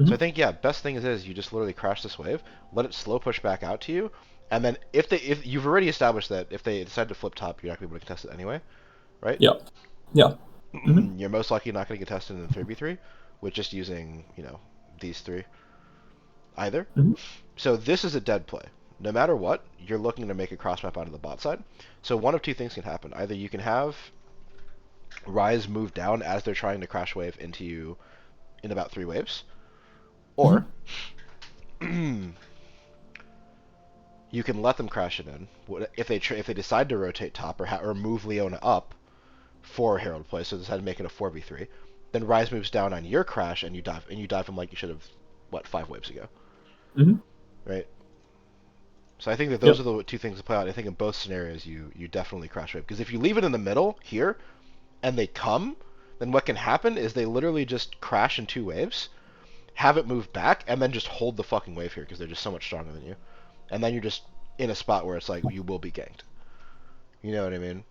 So I think best thing is you just literally crash this wave, let it slow push back out to you, and then if you've already established that if they decide to flip top, you're not gonna be able to contest it anyway, right? Yeah. Yeah. You're most likely not gonna get tested in the 3v3 with just using these three either. So this is a dead play. No matter what, you're looking to make a cross map out of the bot side. So one of two things can happen. Either you can have Rise move down as they're trying to crash wave into you in about 3 waves, or you can let them crash it in. If they decide to rotate top or move Leona up for Herald play, so decide to make it a 4v3, then Rise moves down on your crash and you dive him like you should have 5 waves ago, right? So I think that those are the two things to play out. I think in both scenarios you definitely crash wave, because if you leave it in the middle here and they come, then what can happen is they literally just crash in 2 waves, have it move back, and then just hold the fucking wave here because they're just so much stronger than you. And then you're just in a spot where it's like you will be ganked. You know what I mean?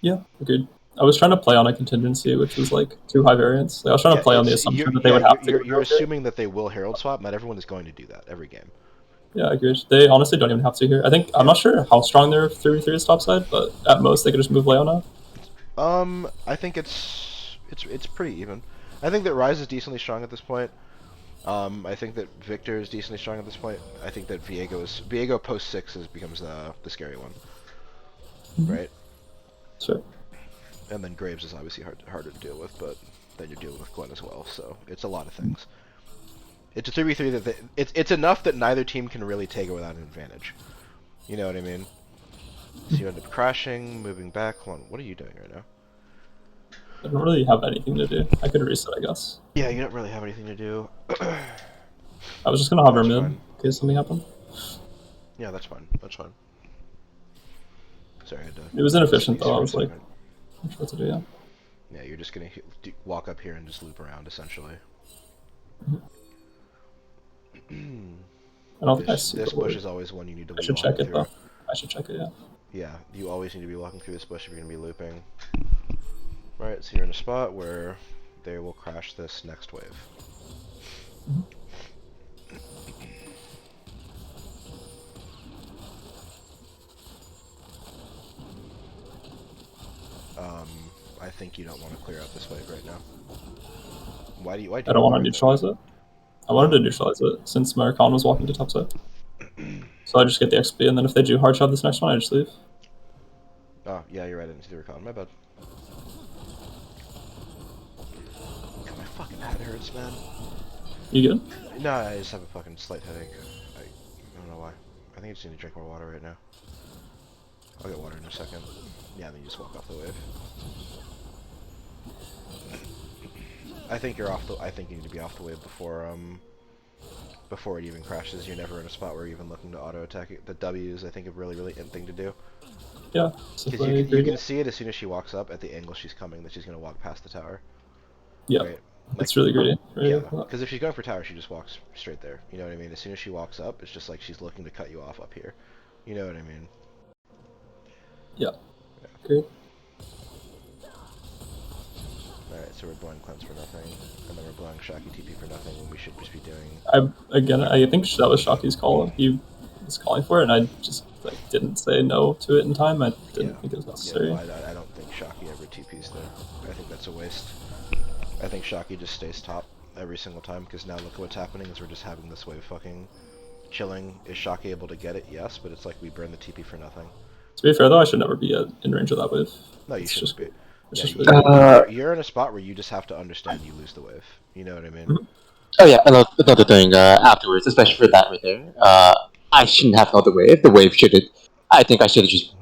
Yeah, agreed. I was trying to play on a contingency, which was like too high variance. Like, I was trying to play on the assumption that they would have to. You're assuming that they will herald swap. Not everyone is going to do that every game. Yeah, I agree. They honestly don't even have to here. I think I'm not sure how strong their 3v3 is topside, but at most they could just move Leona. I think it's pretty even. I think that Ryze is decently strong at this point. I think that Victor is decently strong at this point. I think that Viego post 6 becomes the scary one, right? Sure. And then Graves is obviously harder to deal with, but then you're dealing with Gwen as well, so it's a lot of things. It's a 3v3 that it's enough that neither team can really take it without an advantage. You know what I mean? So you end up crashing, moving back. Hold on, what are you doing right now? I don't really have anything to do. I could reset, I guess. Yeah, you don't really have anything to do. I was just gonna hover mid in case something happened. Yeah, that's fine. That's fine. Sorry, I had to. It was inefficient though. I was like, I'm sure what to do. Yeah. Yeah, you're just gonna walk up here and just loop around essentially. I don't think I see this bush is always one you need to. I should check it though. I should check it. Yeah. Yeah, you always need to be walking through this bush if you're gonna be looping. Right, so you're in a spot where they will crash this next wave. I think you don't want to clear out this wave right now. Why do you? I don't want to neutralize it. I wanted to neutralize it since my Rakan was walking to topside. So I just get the XP, and then if they do hard shot this next one, I just leave. Oh, yeah, you're right, I didn't see the Rakan, my bad. God, my fucking head hurts, man. You good? No, I just have a fucking slight headache. I don't know why. I think I just need to drink more water right now. I'll get water in a second. Yeah, then you just walk off the wave. I think you're off the. I think you need to be off the wave before it even crashes. You're never in a spot where you're even looking to auto attack it. The W is, I think, a really in thing to do. Yeah. Because you can see it as soon as she walks up at the angle she's coming that she's gonna walk past the tower. Yeah. Right? It's really greedy. Yeah. Because if she's going for tower, she just walks straight there. You know what I mean? As soon as she walks up, it's just like she's looking to cut you off up here. You know what I mean? Yeah. Great. Alright, so we're blowing cleanse for nothing, and then we're blowing Shocky TP for nothing when we should just be doing... I think that was Shocky's call. He was calling for it, and I just didn't say no to it in time. I didn't think it was necessary. Yeah, no, I don't think Shocky ever TPs there. I think that's a waste. I think Shocky just stays top every single time, because now look at what's happening is we're just having this wave fucking chilling. Is Shocky able to get it? Yes, but it's like we burn the TP for nothing. To be fair though, I should never be in range of that wave. No, you shouldn't be. Yeah, you're in a spot where you just have to understand you lose the wave. You know what I mean? Mm-hmm. Oh yeah, another thing afterwards, especially for that right there. I shouldn't have held the wave. The wave should have. I think I should have just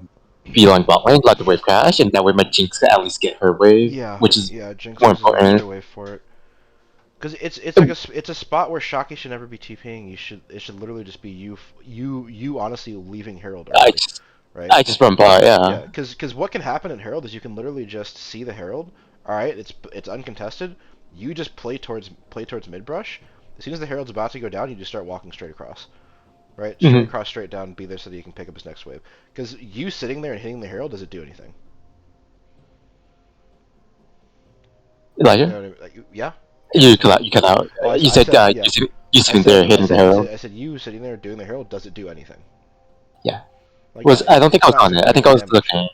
beeline bot lane, let the wave crash, and that way my Jinx could at least get her wave, which is Jinx more important. Wave for it. Because it's like it's a spot where Shocky should never be TPing. It should literally just be you honestly leaving Herald early, right? I just run bot, Yeah, because what can happen in Herald is you can literally just see the Herald. All right, it's uncontested. You just play towards mid brush. As soon as the Herald's about to go down, you just start walking straight across, right? Straight across, straight down, be there so that you can pick up his next wave. Because you sitting there and hitting the Herald doesn't do anything. Elijah? You know what I mean? Yeah. You cut out. Oh, you said you sitting there hitting the Herald. I said you sitting there doing the Herald doesn't do anything. Yeah. I don't think I was on it. I think I was looking.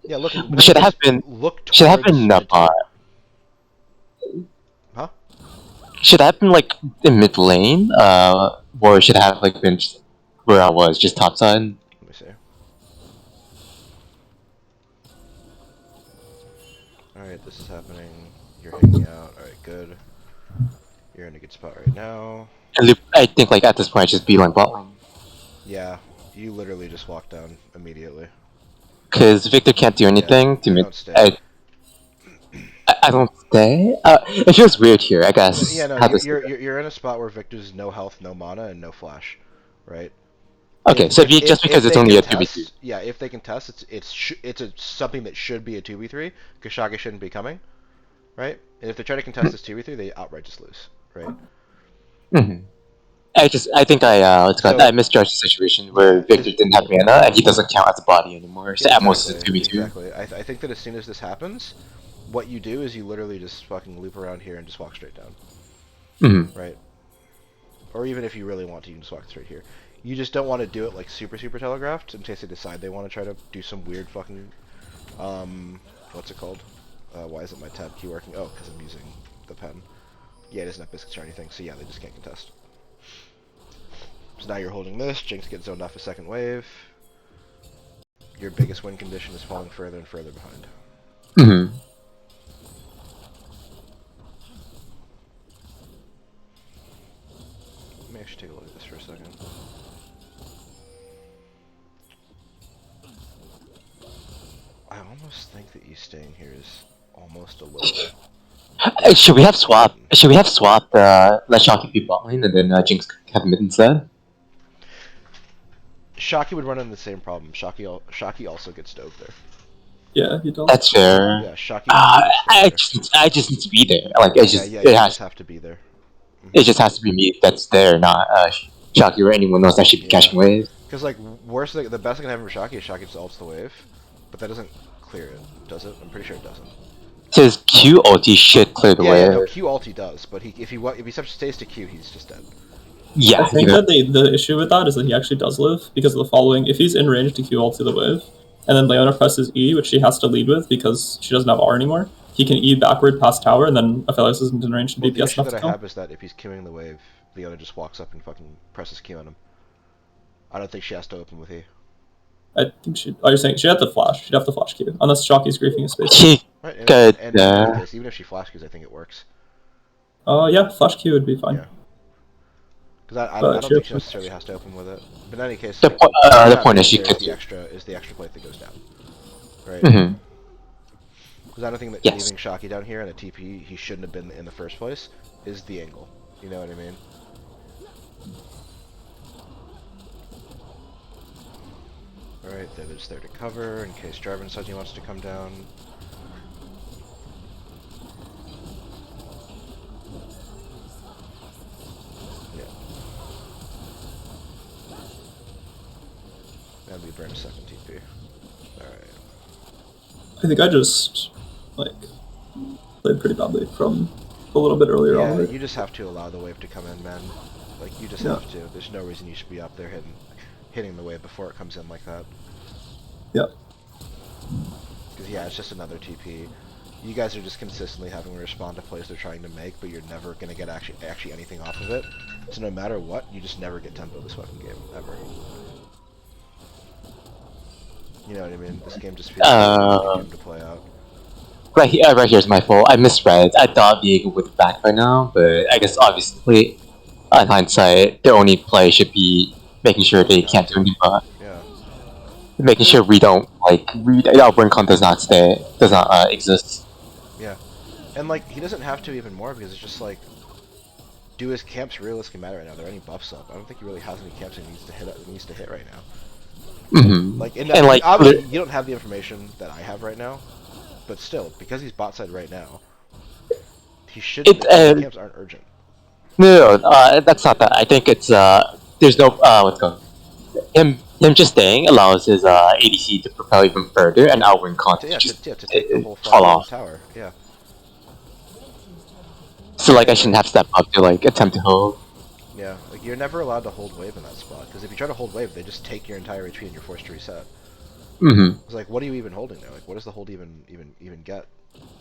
Yeah, looking. Should have been bot. Huh? Should that have been like in mid lane, or should it have like been where I was, just top side? Let me see. Alright, this is happening. You're hanging out. Alright, good. You're in a good spot right now. I think like at this point, I just beeline bot lane. Yeah, you literally just walk down immediately. Because Victor can't do anything to me. I don't stay. It feels weird here, I guess. Yeah, no, you're in a spot where Victor's no health, no mana, and no flash, right? Okay, so just because it's only a 2v3. Yeah, if they can test, it's something that should be a 2v3, because Shaka shouldn't be coming, right? And if they try to contest this 2v3, they outright just lose, right? I think So- I misjudged the situation where Yeah, Victor didn't have mana and he doesn't count as a body anymore. So at most it's a 2v2. Exactly. I think that as soon as this happens, what you do is you literally just fucking loop around here and just walk straight down. Mhm. Right? Or even if you really want to, you can just walk straight here. You just don't want to do it like super telegraphed in case they decide they want to try to do some weird fucking what's it called? Why isn't my tab key working? Oh, because I'm using the pen. Yeah, it doesn't have biscuits or anything, so yeah, they just can't contest. So now you're holding this, Jinx gets zoned off a second wave. Your biggest win condition is falling further and further behind. Mhm. Let me actually take a look at this for a second. I almost think that you staying here is almost a little... Should we have swapped? Should we have swapped? Let Shocky be bot lane and then Jinx have mid instead. Shocky would run into the same problem. Shocky also gets dove there. Yeah, he does. That's fair. Yeah, Shocky gets dove there. I just need to be there. Like it just Yeah, it you has just have to be there. it just has to be me that's there, not Shocky or anyone else that should be catching waves. Because like the best that can happen for Shocky is Shocky just ults the wave, but that doesn't clear it, does it? I'm pretty sure it doesn't. Says Q ulti should clear the Yeah, wave. no, Q ulti does, but if he stays to Q, he's just dead. Yeah, I think that the issue with that is that he actually does live because of the following. If he's in range to Q ult to the wave, and then Leona presses E, which she has to lead with because she doesn't have R anymore, he can E backward past tower, and then Aphelios isn't in range to Well, the DPS issue enough that to I kill. have is that if he's queuing the wave, Leona just walks up and fucking presses Q on him. I don't think she has to open with E. I think she. Oh, you're saying she'd have to flash. She'd have to flash Q unless Shocky's griefing his space. She Right, could. and in any case, even if she flash Qs, I think it works. Yeah, flash Q would be fine. Yeah. Because I But don't she think she has- necessarily has to open with it. But in any case, The like, po- what the happens point is she there could. is the extra plate that goes down. Right? Mhm. Because I don't think that Yes. leaving Shocky down here in a TP he shouldn't have been in the first place is the angle. You know what I mean? Alright, they're just there to cover in case Jarvan says he wants to come down. Yeah. And we burn a second TP. Alright. I think I just like played pretty badly from a little bit earlier on. Yeah, Right? you just have to allow the wave to come in, man. Like, you just Yeah. have to. There's no reason you should be up there hitting the wave before it comes in like that. Yeah. Because, yeah, it's just another TP. You guys are just consistently having to respond to plays they're trying to make, but you're never going to get actually anything off of it. So no matter what, you just never get tempo this fucking game, ever. You know what I mean? This game just feels like a game to play out. Right here's my fault. I misread. I thought Viego would be back by now, but I guess obviously, in hindsight, their only play should be making sure they can't do anything but Yeah. making sure we don't outburn con does not exist. Yeah. And, like, he doesn't have to even more because it's just, like, do his camps realistically matter right now? Are there any buffs up? I don't think he really has any camps he needs to hit right now. Mm-hmm. Like, obviously, you don't have the information that I have right now, but still, because he's bot side right now, he should. His camps aren't urgent. No, that's not that. I think it's there's no what's going. Him just staying allows his ADC to propel even further and outwin con To take the whole fall off. tower. Yeah. So like I shouldn't have stepped up to like attempt to hold. Yeah, like you're never allowed to hold wave in that spot because if you try to hold wave, they just take your entire HP and you're forced to reset. Mm-hmm. It's like, what are you even holding there? Like, what does the hold even get?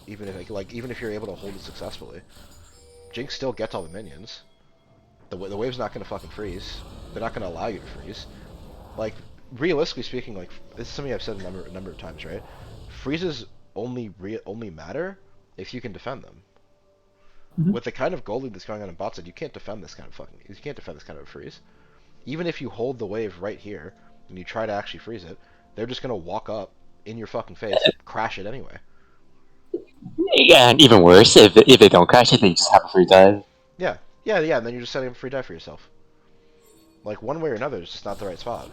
Even if you're able to hold it successfully, Jinx still gets all the minions. The wave's not gonna fucking freeze. They're not gonna allow you to freeze. Like, realistically speaking, like this is something I've said a number of times, right? Freezes only matter if you can defend them. Mm-hmm. With the kind of gold lead that's going on in bot side, you can't defend this kind of a freeze. Even if you hold the wave right here and you try to actually freeze it, they're just gonna walk up in your fucking face, crash it anyway. Yeah, and even worse, if they don't crash it, they just have a free dive. Yeah, and then you're just setting up a free dive for yourself. Like, one way or another, it's just not the right spot.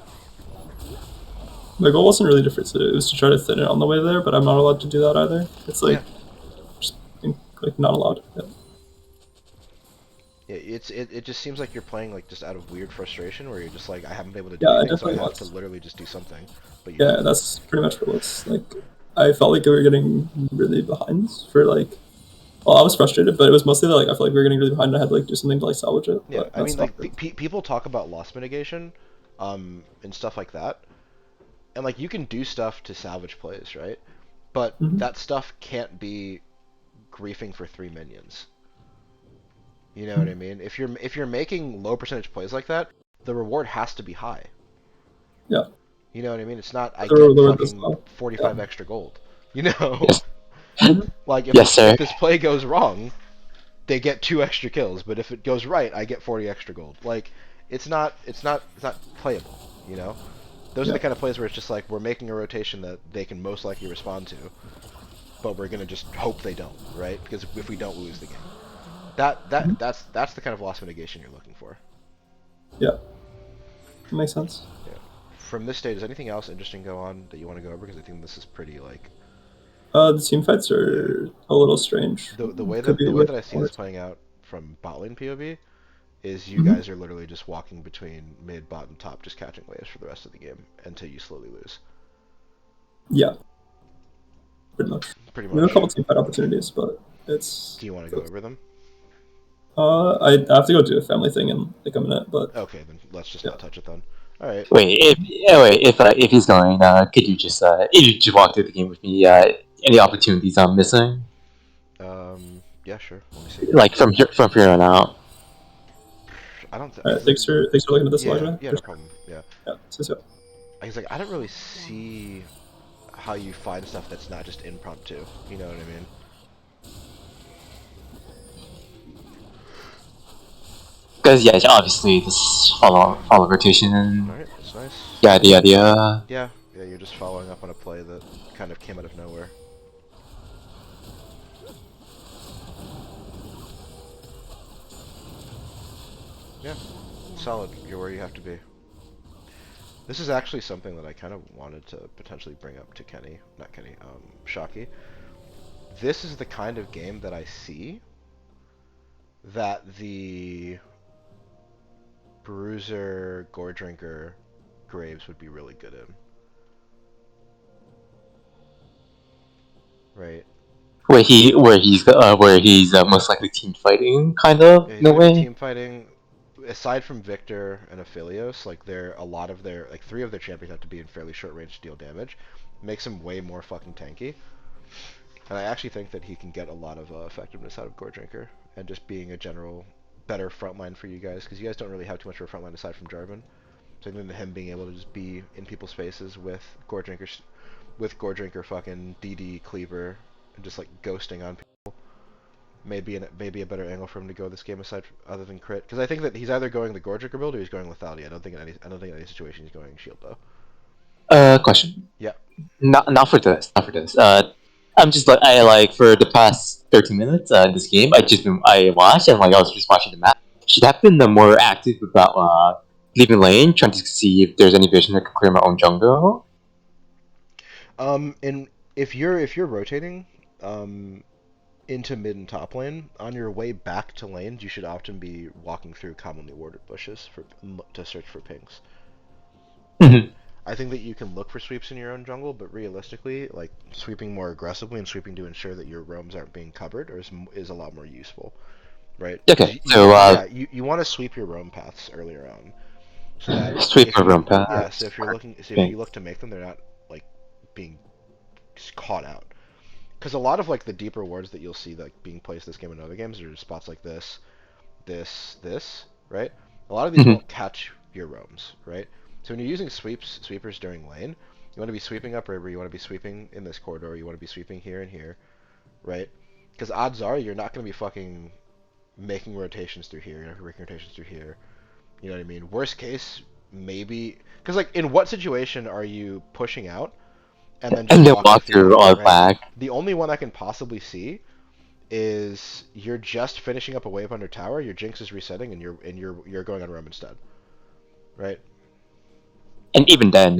My goal wasn't really to freeze it. It was to try to thin it on the way there, but I'm not allowed to do that either. It's like, just like not allowed. Yeah. it just seems like you're playing like just out of weird frustration where you're just like I haven't been able to do Yeah, it anything, so I definitely have to was. literally just do something. But you Yeah, don't. that's pretty much what it was. Like, I felt like we were getting really behind for like. Well, I was frustrated, but it was mostly that like I felt like we were getting really behind. And I had to like do something to like salvage it, Yeah, but I that's mean not like good. people talk about loss mitigation, and stuff like that, and like you can do stuff to salvage plays, right? But Hmm. that stuff can't be griefing for 3 minions. You know what I mean? If you're making low percentage plays like that, the reward has to be high. Yeah, You know what I mean? It's not I the get reward as fucking well. Yeah. 45 extra gold. You know? Yes. Hmm. Like if Yes, this sir. if this play goes wrong, they get 2 extra kills, but if it goes right, I get 40 extra gold. Like it's not playable, you know? Those are Yeah. the kind of plays where it's just like we're making a rotation that they can most likely respond to, but we're gonna just hope they don't, right? Because if we don't, we lose the game. That Hmm. that that's the kind of loss mitigation you're looking for. Yeah, makes sense. Yeah. From this stage, does anything else interesting go on that you want to go over? Because I think this is pretty like The team fights yeah. are a little strange. The way Could that be the way way that I see more. this playing out from bot lane POV is you Hmm. guys are literally just walking between mid, bot, and top, just catching waves for the rest of the game until you slowly lose. Yeah, pretty much. Pretty We have a much. couple team fight opportunities, but it's. Do you want to go over them? I have to go do a family thing in like a minute, but Okay, then let's just yeah. not touch it then. All right. If he's going, could you just if you just walk through the game with me? Any opportunities I'm missing? Yeah, sure. Let me see. Like from here on out. I don't All right, because thanks for looking at this, yeah, Elijah. yeah, no problem. Yeah, Yeah, so. because like I don't really see how you find stuff that's not just impromptu. You know what I mean? Because yeah, obviously this follow All rotation, right, that's nice. yada yada yada. Yeah, yeah, you're just following up on a play that kind of came out of nowhere. Yeah, solid. You're where you have to be. This is actually something that I kind of wanted to potentially bring up to Kenny, not Kenny, Shocky. This is the kind of game that I see that the Bruiser, Gore Drinker, Graves would be really good in. Right? Where he's most likely team fighting, kind of Yeah, he's in a going to be way. team fighting. Aside from Victor and Aphelios, like they're a lot of their like 3 of their champions have to be in fairly short range to deal damage. Makes him way more fucking tanky. And I actually think that he can get a lot of effectiveness out of Gore Drinker and just being a general better frontline for you guys because you guys don't really have too much of a frontline aside from Jarvan. So I think that him being able to just be in people's faces with Gore Drinker fucking DD Cleaver and just like ghosting on people maybe a better angle for him to go this game aside other than crit because I think that he's either going the Gore Drinker build or he's going lethality. I don't think in any situation he's going shield though. Question. Yeah. Not for this. Not for this. I'm just like I like for the past 13 minutes in this game. I watched and like I was just watching the map. Should have been more active about leaving lane, trying to see if there's any vision that could clear my own jungle. And if you're rotating, um, into mid and top lane, on your way back to lanes, you should often be walking through commonly warded bushes to search for pings. Right? Mhm. I think that you can look for sweeps in your own jungle, but realistically, like sweeping more aggressively and sweeping to ensure that your roams aren't being covered is a lot more useful, right? Because Okay, you so want yeah you want to sweep your roam paths earlier on, so that sweep if my room you yeah pass. so if Okay. you look to make them, they're not like being caught out. Because a lot of like the deeper wards that you'll see like being placed this game in other games are spots like this, right? A lot of these Mhm. won't catch your roams, right? So when you're using sweepers during lane, you want to be sweeping up river, you want to be sweeping in this corridor, you want to be sweeping here and here, right? Because odds are you're not going to be fucking making rotations through here, you're not making rotations through here. You know what I mean? Worst case, maybe because like in what situation are you pushing out and then just And then walking walk through, through all right? back. The only one I can possibly see is you're just finishing up a wave under tower, your Jinx is resetting, and you're going on Roam instead, right? And even then,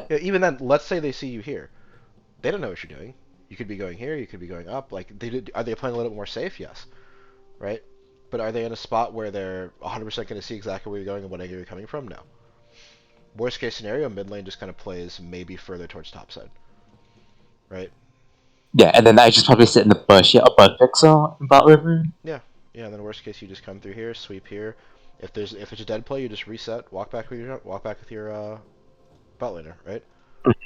Yeah, even then, let's say they see you here, they don't know what you're doing. You could be going here, you could be going up. Like, are they playing a little bit more safe? Yes, right. But are they in a spot where they're 100% going to see exactly where you're going and what angle you're coming from? No. Worst case scenario, mid lane just kind of plays maybe further towards top side. Right? Yeah, and then I just probably sit in the bush, yeah, above Pixel in Bot River. Yeah. Yeah, and then worst case you just come through here, sweep here. If there's a dead play, you just reset, walk back with your bot laner, right? Alright,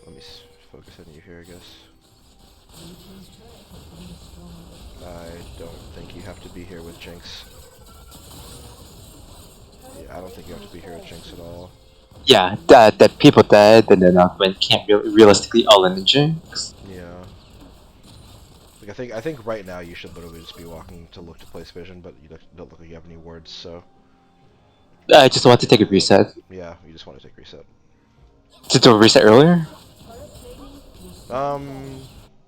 let me focus on you here, I guess. I don't think you have to be here with Jinx. Yeah, I don't think you have to be here with Jinx at all. Yeah, that people dead, and then when can't realistically all in the Jinx. Yeah. Like I think right now you should literally just be walking to look to place vision, but you don't look like you have any wards, so I just want to take a reset. yeah, you just want to take reset. To do a reset earlier?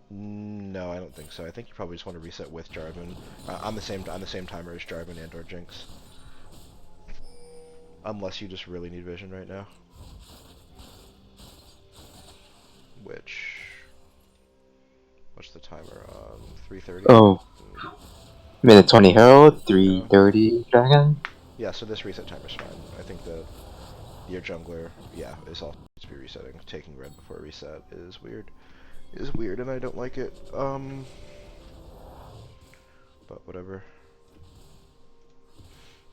No, I don't think so. I think you probably just want to reset with Jarvan on the same timer as Jarvan and or Jinx. Unless you just really need vision right now. What's the timer on? 3:30? Oh. Minute 20 Herald, 3:30 Dragon. Yeah, so this reset timer's fine. I think your jungler, yeah, is all to be resetting. Taking red before reset is weird. And I don't like it. But whatever.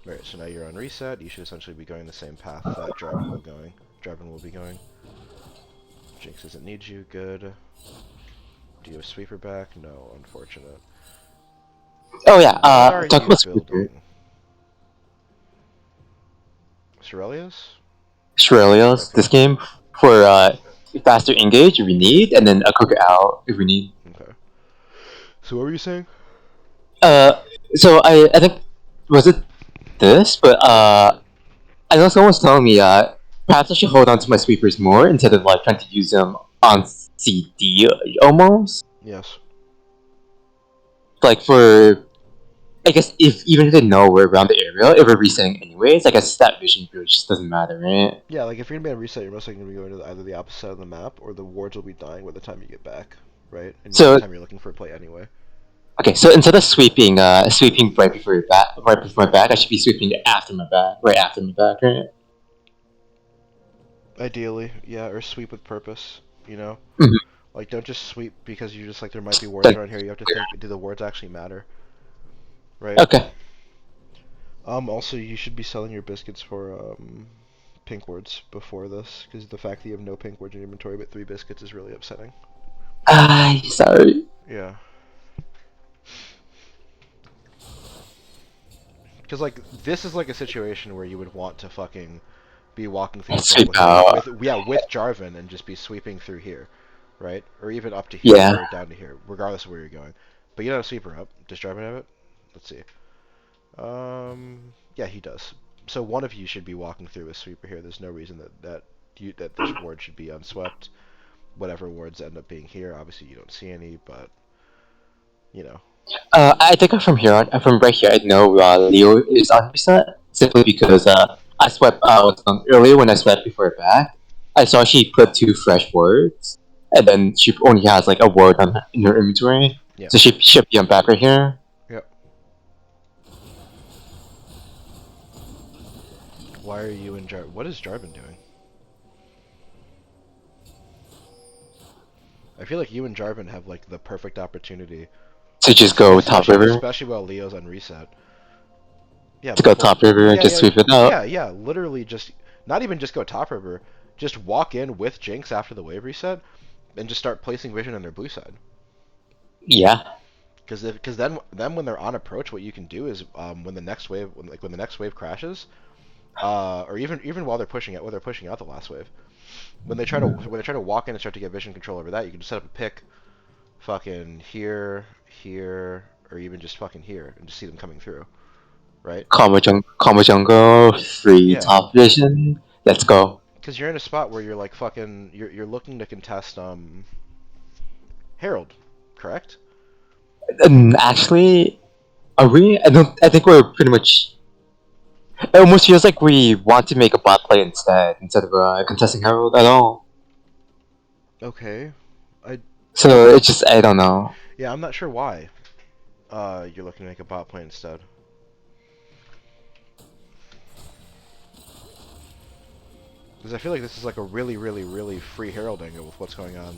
Alright, so now you're on reset. You should essentially be going the same path that Jarvan will be going. Jinx doesn't need you. Good. Do you have sweeper back? No, unfortunate. Oh yeah, What are talk you about Sweeper. building? Shirelius? Shirelios, Okay. this game, for faster engage if we need, and then a quicker out if we need. Okay. So what were you saying? So I think, was it this? But I know someone was telling me perhaps I should hold on to my sweepers more instead of like trying to use them on CD almost. Yes. Like for, I guess even if they know we're around the area, if we're resetting anyways, I guess that vision build just doesn't matter, right? Yeah, like if you're gonna be on reset, you're most likely gonna be going to either the opposite side of the map, or the wards will be dying by the time you get back, right? And by So the time you're looking for a play anyway. okay, so instead of sweeping right before your back, right before my back, I should be sweeping after my back, right after my back, right? Ideally, yeah, or sweep with purpose, you know? Mhm. Like, don't just sweep because you just, like, there might be wards But- around here. You have to think, do the wards actually matter? Right? Okay. Also, you should be selling your biscuits for, pink wards before this, because the fact that you have no pink wards in your inventory but 3 biscuits is really upsetting. Sorry. Yeah. Because, like, this is, like, a situation where you would want to fucking be walking through Sweep with out. with Jarvan and just be sweeping through here, right? Or even up to here Yeah. or down to here, regardless of where you're going. But you don't have a sweeper up. Does Jarvan have it? Let's see. Yeah, he does. So one of you should be walking through a sweeper here. There's no reason that this ward should be unswept. Whatever wards end up being here, obviously you don't see any, but you know. I think from here on, from right here, I know Leo is on reset simply because I swept earlier when I swept before back. I saw she put 2 fresh words, and then she only has like a word in her inventory, Yeah. so she should be on back right here. Yep. Why are you in What is Jarvan doing? I feel like you and Jarvan have like the perfect opportunity To just go top river, especially while Leo's on reset. Yeah, to go top river and just sweep it out. Yeah, literally just not even just go top river, just walk in with Jinx after the wave reset and just start placing vision on their blue side. Yeah. Because then when they're on approach, what you can do is when the next wave crashes, or even while they're pushing out the last wave, when they try to walk in and start to get vision control over that, you can just set up a pick, fucking here, or even just fucking here, and just see them coming through, right? Combo jungle, free Yeah. top vision. Let's go. Because you're in a spot where you're like fucking, you're looking to contest Herald, correct? Actually, are we? I think we're pretty much. It almost feels like we want to make a bot play instead of contesting Herald at all. Okay. So it's just I don't know. Yeah, I'm not sure why. You're looking to make a bot plane instead. Because I feel like this is like a really, really, really free Herald angle with what's going on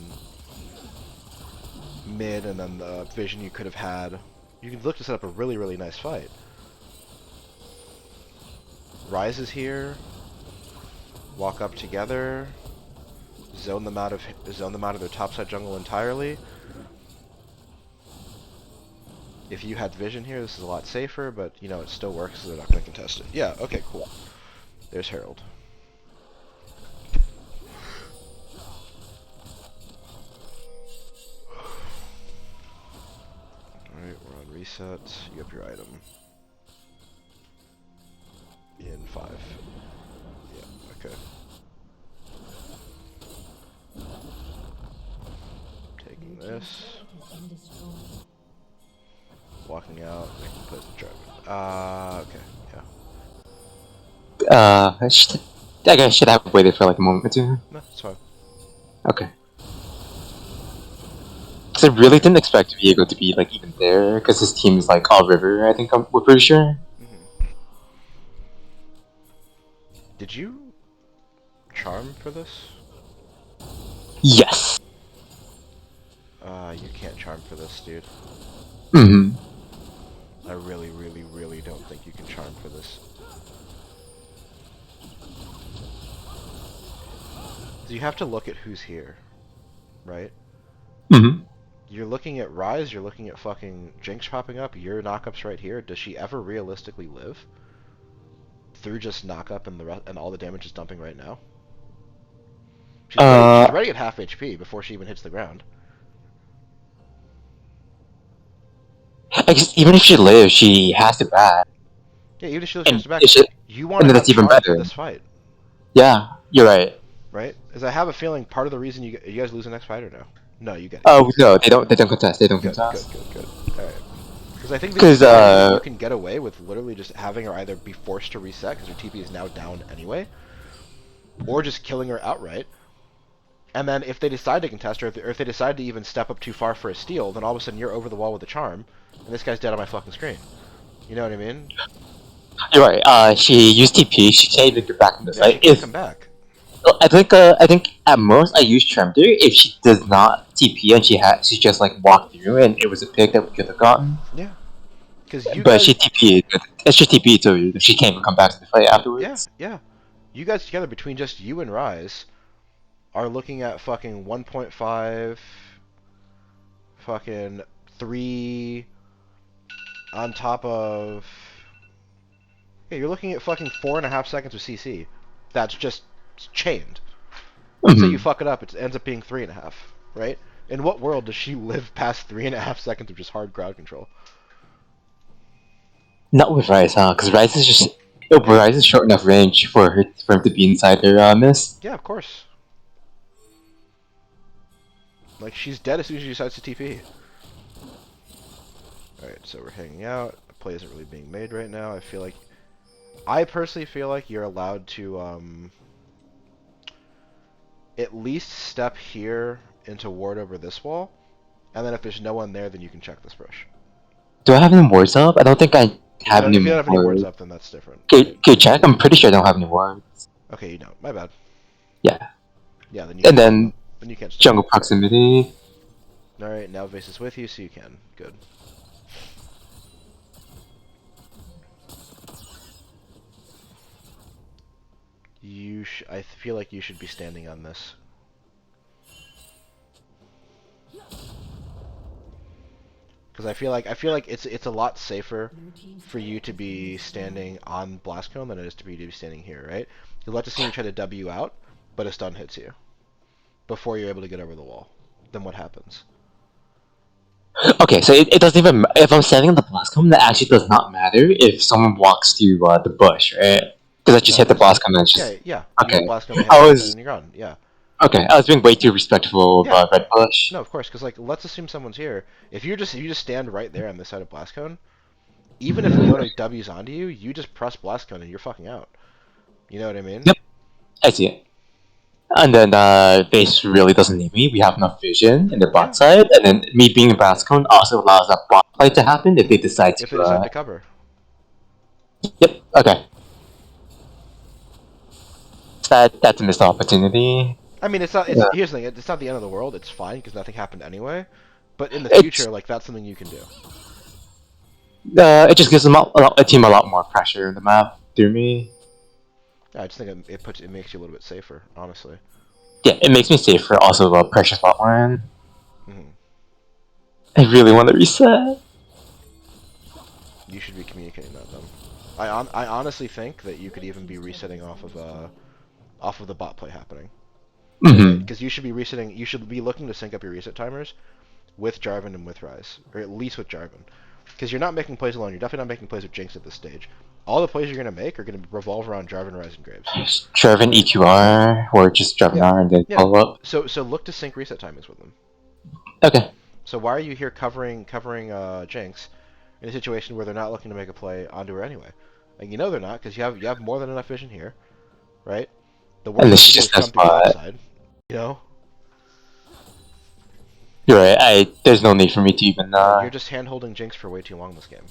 mid, and then the vision you could have had. You could look to set up a really, really nice fight. Rise is here. Walk up together. Zone them out of their topside jungle entirely. If you had vision here, this is a lot safer, but you know it still works, so they're not going to contest it. Yeah. Okay. Cool. There's Herald. Alright, we're on reset. You have your item. In 5. Yeah, okay. Taking this. Walking out, making plays with Dragon. Okay, yeah. I guess I should have waited for like a moment or two. No, it's fine. Okay. Because I really didn't expect Viego to be like even there, because his team is like all river. I think we're pretty sure. Did you charm for this? Yes. You can't charm for this, dude. Mm-hmm. I really, really, really don't think you can charm for this. So you have to look at who's here, right? Mm-hmm. You're looking at Rise, you're looking at fucking Jinx popping up, your knockup's right here. Does she ever realistically live? Through just knockup and and all the damage is dumping right now? She's already at half HP before she even hits the ground. I guess even if she lives, she has to bat. Yeah, even if she And looks back, if she, you want and to then have that's even charm for better. this fight, Yeah, you're right. right? Because I have a feeling part of the reason you guys lose the next fight or no? No, you get it. Oh no, they don't. They don't contest. They don't Good, contest. good. All right. Because I think this is that you can get away with literally just having her either be forced to reset because her TP is now down anyway, or just killing her outright. And then if they decide to contest her, or if they decide to even step up too far for a steal, then all of a sudden you're over the wall with a charm, and this guy's dead on my fucking screen. You know what I mean? You're right. She used TP. She can't even get back in the Yeah, she fight. can't come back. I think at most I use Tremor if she does not TP and she just like walked through and it was a pick that we could have gotten. Yeah. Because you But guys... she TP'd. It's just TP, so she can't even come back to the fight afterwards. Yeah. You guys together, between just you and Rise, are looking at fucking 1.5, fucking 3, on top of... Yeah, you're looking at fucking 4.5 seconds with CC. That's just chained. Let's say you fuck it up, it ends up being 3.5, right? In what world does she live past 3.5 seconds of just hard crowd control? Not with Rise, huh? Because Rise is just Rise is short enough range for him to be inside her mist. Yeah, of course. Like, she's dead as soon as she decides to TP. Alright, so we're hanging out. A play isn't really being made right now. I personally feel like you're allowed to, at least step here into ward over this wall, and then if there's no one there, then you can check this brush. Do I have any wards up? I don't think I have any. If you don't have any wards up, then that's different. Okay, check. I'm pretty sure I don't have any wards. Okay, you don't. My bad. Yeah. Yeah, then you And can't. Then you can't. Jungle proximity. All right, now Vase is with you, so you can. Good. I feel like you should be standing on this. Because I feel like it's a lot safer for you to be standing on Blast Cone than it is to be standing here, right? You let the team try to W out, but a stun hits you before you're able to get over the wall. Then what happens? Okay, so it doesn't even if I'm standing on the blast cone, that actually does not matter if someone walks through the bush, right? Because I just hit the blast cone and it's just yeah. Okay. You blast cone, and you're gone. Yeah. Okay, I was being way too respectful of red bush. No, of course, because like let's assume someone's here. If you just stand right there on this side of blast cone, even if Leona W's onto you, you just press blast cone and you're fucking out. You know what I mean? Yep, I see it. And then base really doesn't need me. We have enough vision in the Yeah. bot side, and then me being a Bascon also allows that bot fight to happen if they decide If to. they decide to cover. Yep. Okay. That's a missed opportunity. I mean, it's not. Yeah. Here's the thing. It's not the end of the world. It's fine because nothing happened anyway. But in the It's future, like that's something you can do. it just gives them a team a lot more pressure in the map through me. I just think it makes you a little bit safer, honestly. Yeah, it makes me safer. Also, a pressure spot line. Hmm. I really want to reset. You should be communicating that then. I honestly think that you could even be resetting off of the bot play happening, right? Hmm. Because you should be resetting. You should be looking to sync up your reset timers with Jarvan and with Ryze, or at least with Jarvan. Because you're not making plays alone. You're definitely not making plays with Jinx at this stage. All the plays you're going to make are going to revolve around Jarvan, Ryze, and Graves. Driven Right? EQR or just driven Yeah. R and then Yeah. follow up. So look to sync reset timings with them. Okay. So why are you here covering Jinx in a situation where they're not looking to make a play onto her anyway? And you know they're not because you have more than enough vision here, right? The And worst this they is can do is just a come through spot. topside, you know? You're right. There's no need for me to even. You're just hand holding Jinx for way too long this game.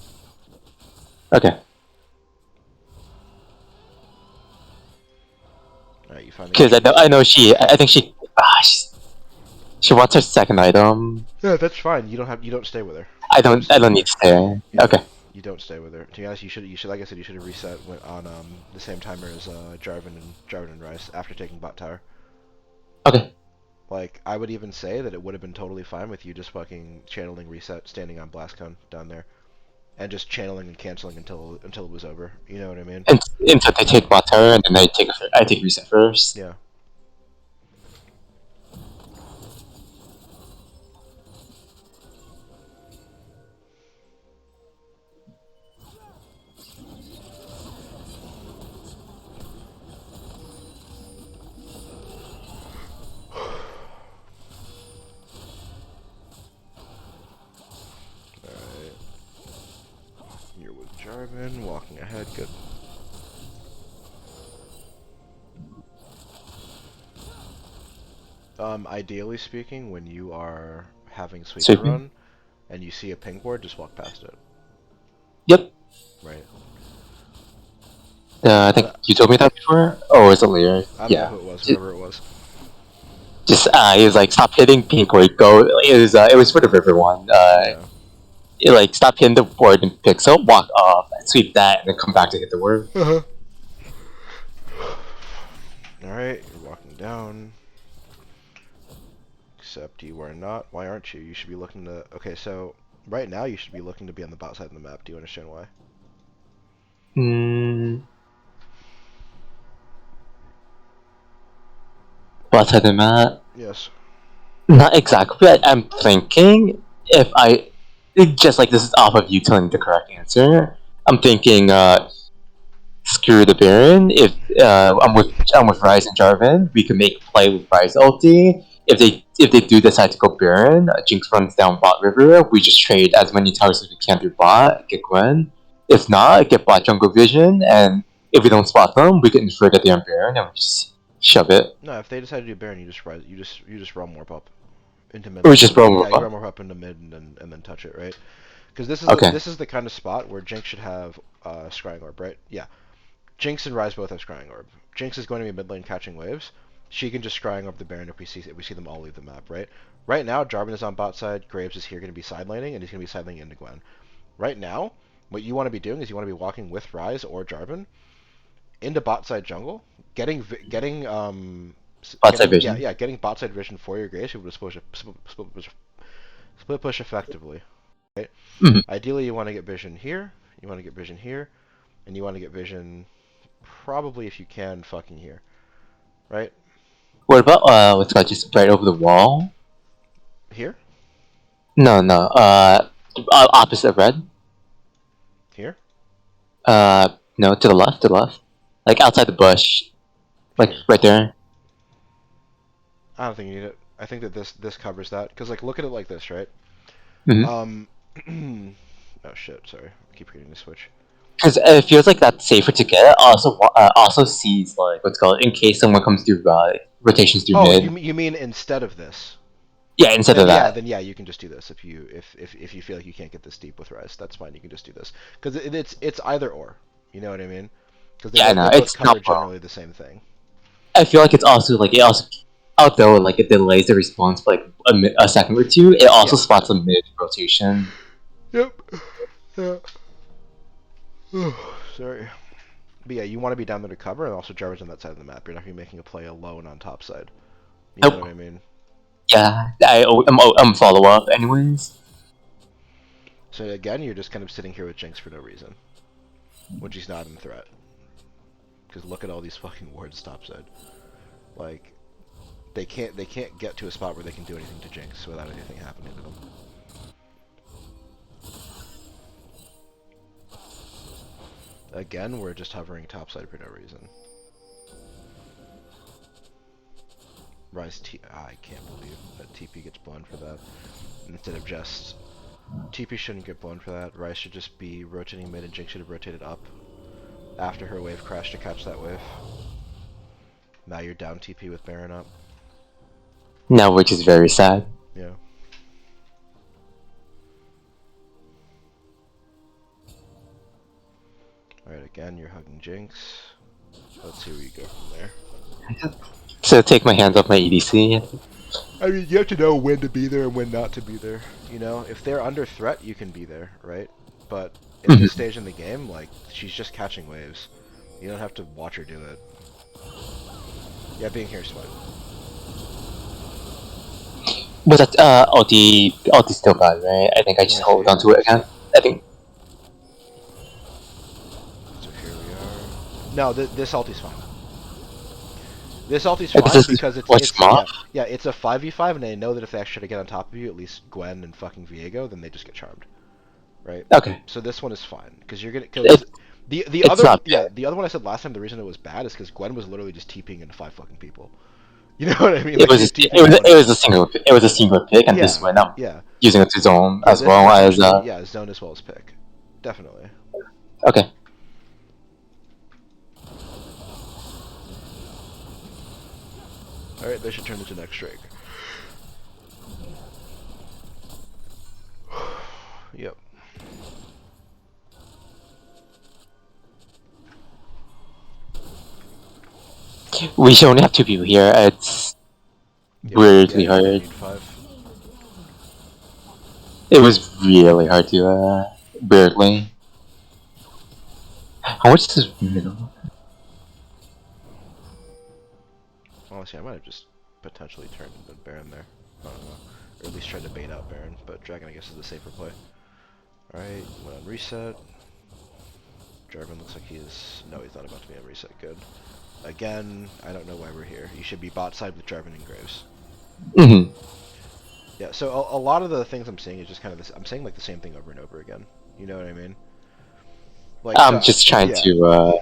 Okay. All right, you finally. Because I know I think she wants her second item. Yeah, that's fine. You don't stay with her. I don't need to stay. Yeah, Okay. you don't stay with her. To be honest, you should like I said, you should have reset on the same timer as Jarvan and Rice after taking bot tower. Okay. Like I would even say that it would have been totally fine with you just fucking channeling reset, standing on blast cone down there, and just channeling and canceling until it was over. You know what I mean? And until they take bot tower and then I take reset first. Yeah. Alright. You're with Jarvan, walking ahead, good. Ideally speaking, when you are having sweeper Sweeping. run and you see a ping board, just walk past it. Yep. Right. I think you told me that before. Oh, is it later? I don't Yeah. know who it was, whoever it was. Just he was like, stop hitting pink or go. It was for the river one. Yeah. Like stop hitting the board and pixel, walk off, and sweep that, and then come back to hit the word. Alright, you're walking down. Except you are not. Why aren't you? You should be looking to... Okay, so right now you should be looking to be on the bot side of the map. Do you understand why? Hmm. What had the map? Yes. Not exactly. I'm thinking if just like this is off of you telling the correct answer. I'm thinking screw the Baron. If I'm with Ryze and Jarvan, we can make play with Ryze ulti. If they do decide to go Baron, Jinx runs down bot river. We just trade as many towers as we can through bot. Get Gwen. If not, get bot jungle vision, and if we don't spot them, we can infer that they're on Baron and we just shove it. No, if they decide to do Baron, you just rise. You just realm warp up into mid We lane. just roam Yeah, you up. realm warp up into mid and then touch it, right? Because Okay. this is the kind of spot where Jinx should have Scrying Orb, right? Yeah. Jinx and Rise both have Scrying Orb. Jinx is going to be mid lane catching waves. She can just Scrying Orb the Baron if we see them all leave the map, right? Right now, Jarvan is on bot side. Graves is here going to be side laning, and he's going to be side laning into Gwen. Right now, what you want to be doing is you want to be walking with Rise or Jarvan into bot side jungle, Bot side vision. getting bot side vision for your Graves, who would split push effectively. Right? Mm-hmm. Ideally, you want to get vision here. You want to get vision here, and you want to get vision probably if you can fucking here, right? What about what's called just right over the wall? Here, No. Opposite of red. here. No, to the left, like outside the bush, like right there. I don't think you need it. I think that this covers that because like look at it like this, right? Mm-hmm. Oh shit, sorry, I keep forgetting to switch. Because it feels like that's safer to get. Also sees like what's called in case someone comes through rotations through Oh, mid. you mean instead of this? Yeah, instead of that. Then yeah, you can just do this if you feel like you can't get this deep with Rise. That's fine. You can just do this because it's either or. You know what I mean? Because Yeah, no, they both it's cover not. generally the same thing. I feel like it's also like it also, although like it delays the response by like a second or two, it also Yeah. spots a mid rotation. Yep. Yeah. Sorry. But yeah, you want to be down there to cover, and also Jarvan's on that side of the map. You're not going to be making a play alone on top side. You know Nope. what I mean? Yeah, I'm follow up anyways. So again, you're just kind of sitting here with Jinx for no reason. When she's not in threat. Because look at all these fucking wards topside. Like, they can't get to a spot where they can do anything to Jinx without anything happening to them. Again, we're just hovering topside for no reason. I can't believe that TP gets blown for that. Instead of just... TP shouldn't get blown for that. Ryze should just be rotating mid and Jinx should have rotated up after her wave crashed to catch that wave. Now you're down TP with Baron up. Now, which is very sad. Yeah. Alright, again, you're hugging Jinx. Let's see where you go from there. So take my hands off my EDC. I mean, you have to know when to be there and when not to be there. You know, if they're under threat, you can be there, right? But at this stage in the game, like, she's just catching waves. You don't have to watch her do it. Yeah, being here is fine. Was that ulti still bad, right? I think I just hold on to it again. I think. So here we are. No, this ulti's fine. This ulti's Yeah, fine because it's yeah, it's a 5v5 and they know that if they actually get on top of you, at least Gwen and fucking Viego, then they just get charmed. Right? Okay. So this one is fine because you're gonna the other not the other one I said last time the reason it was bad is because Gwen was literally just TPing into 5 fucking people. You know what I mean? It was a single pick, and this went up using it to zone as well as zone as well as pick, definitely. Okay. All right, they should turn into next Drake. Yep. We should only have 2 people here. It's weirdly hard. It was really hard to weirdly. How much is middle? Honestly, I might have just potentially turned into Baron there. I don't know. Or at least tried to bait out Baron, but Dragon I guess is the safer play. Alright, went on reset. Jarvan looks like he's... No, he's not about to be on reset. Good. Again, I don't know why we're here. You should be bot side with Jarvan and Graves. Mm-hmm. Yeah, so a lot of the things I'm saying is just kind of this... I'm saying like the same thing over and over again. You know what I mean? Like, I'm just trying to...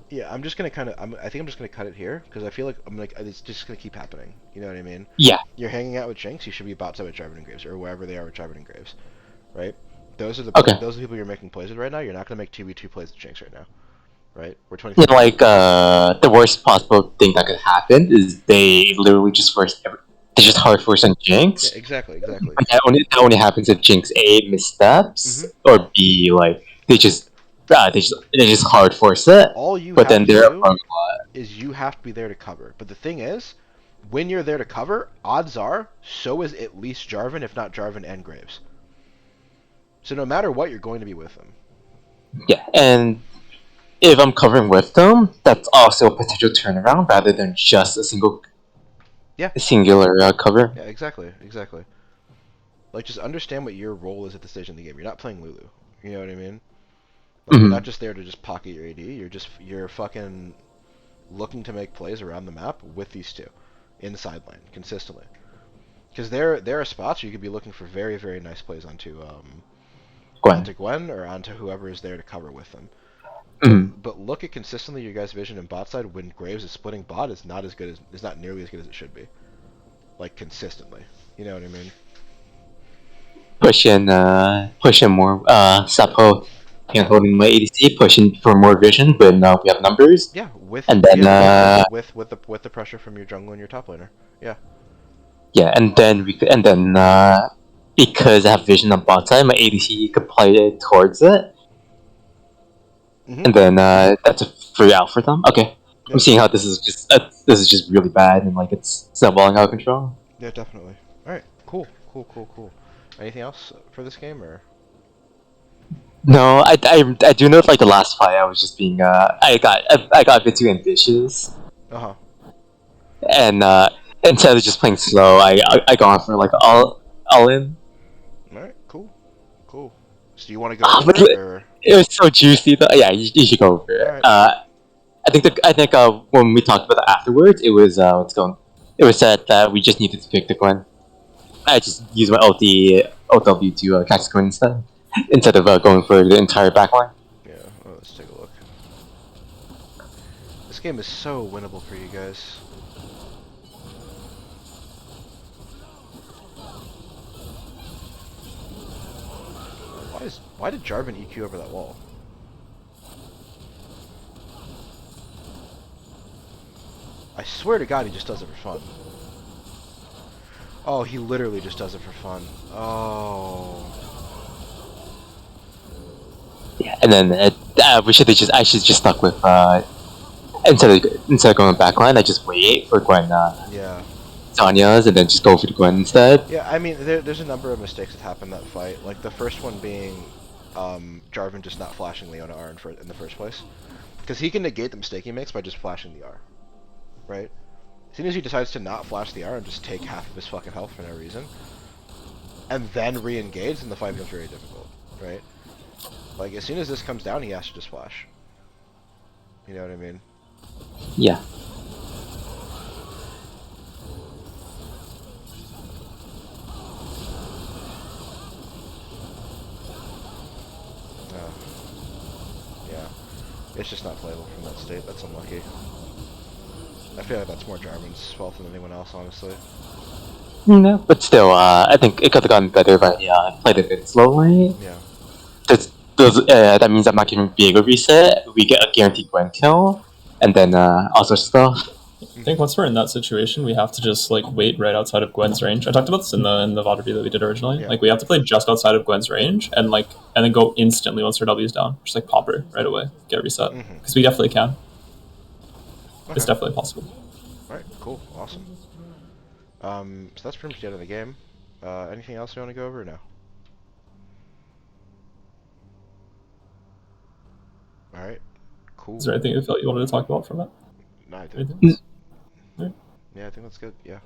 Yeah, I'm just gonna kind of. I think I'm just gonna cut it here because I feel like it's just gonna keep happening. You know what I mean? Yeah. You're hanging out with Jinx. You should be bot side with Jarvan and Graves or wherever they are with Jarvan and Graves, right? Those are the people you're making plays with right now. You're not gonna make 2v2 plays with Jinx right now, right? We're 25. Yeah, like the worst possible thing that could happen is they literally just they just hard force on Jinx. Yeah, exactly. And that only happens if Jinx A missteps or B like they just hard force it. All you but have then to do is you have to be there to cover. But the thing is, when you're there to cover, odds are so is at least Jarvan, if not Jarvan and Graves. So no matter what, you're going to be with them. Yeah, and if I'm covering with them, that's also a potential turnaround rather than just a singular cover. Yeah, exactly. Like, just understand what your role is at this stage in the game. You're not playing Lulu. You know what I mean? Like, you're not just there to just pocket your AD. You're fucking looking to make plays around the map with these two in the side lane consistently. Because there are spots you could be looking for very, very nice plays onto Gwen or onto whoever is there to cover with them. But look at consistently your guys' vision in bot side when Graves is splitting bot is not nearly as good as it should be. Like consistently. You know what I mean? Push in more Sapo. hand holding my ADC, pushing for more vision when we have numbers. Yeah, with And then, with the pressure from your jungle and your top laner. Yeah. yeah, and then because I have vision on bot side, my ADC could play it towards it, Mhm. and then that's a free out for them. Okay, Yeah. I'm seeing how this is just really bad and like it's snowballing out of control. Yeah, definitely. All right. Cool. Cool. Cool. Cool. Anything else for this game or? No, I do know like the last fight I was just being I got a bit too ambitious, Uh huh. and instead of just playing slow, I gone for like all in. All right. Cool. Cool. So do you want to go Ah, over but it or? it was so juicy though. Yeah, you should go over All it. right. I think when we talked about it afterwards, it was what's going. It was said that we just needed to pick the Gwen. I just used my OW to catch the Gwen instead of going for the entire backline. Yeah. Well, let's take a look. This game is so winnable for you guys. Why did Jarvan EQ over that wall? I swear to God, he just does it for fun. Oh, he literally just does it for fun. Oh. Yeah, and then we should have just I should just stuck with instead of going backline, I just wait for Gwen Yeah. Tanya's and then just go for the Gwen instead. Yeah, I mean, there's a number of mistakes that happened that fight. Like, the first one being Jarvan just not flashing Leona R in the first place. Because he can negate the mistake he makes by just flashing the R. Right? As soon as he decides to not flash the R and just take half of his fucking health for no reason, and then re-engage, then the fight becomes very difficult. Right? Like, as soon as this comes down, he has to just flash. You know what I mean? Yeah. Yeah. It's just not playable from that state. That's unlucky. I feel like that's more Jarvan's fault than anyone else, honestly. No, but still, I think it could have gone better if I played it a bit slowly. Yeah. That means I'm not giving Viego reset. We get a guaranteed Gwen kill, and then all sorts of stuff. I think once we're in that situation, we have to just like wait right outside of Gwen's range. I talked about this in the VOD review that we did originally. Yeah. Like we have to play just outside of Gwen's range and then go instantly once her W's down. Just like pop her right away, get reset. Because we definitely can. Okay. It's definitely possible. Alright, cool, awesome. So that's pretty much the end of the game. Anything else you want to go over or no? Alright, cool. Is there anything you felt you wanted to talk about from it? No, I think, Anything? yeah, I think that's good, yeah.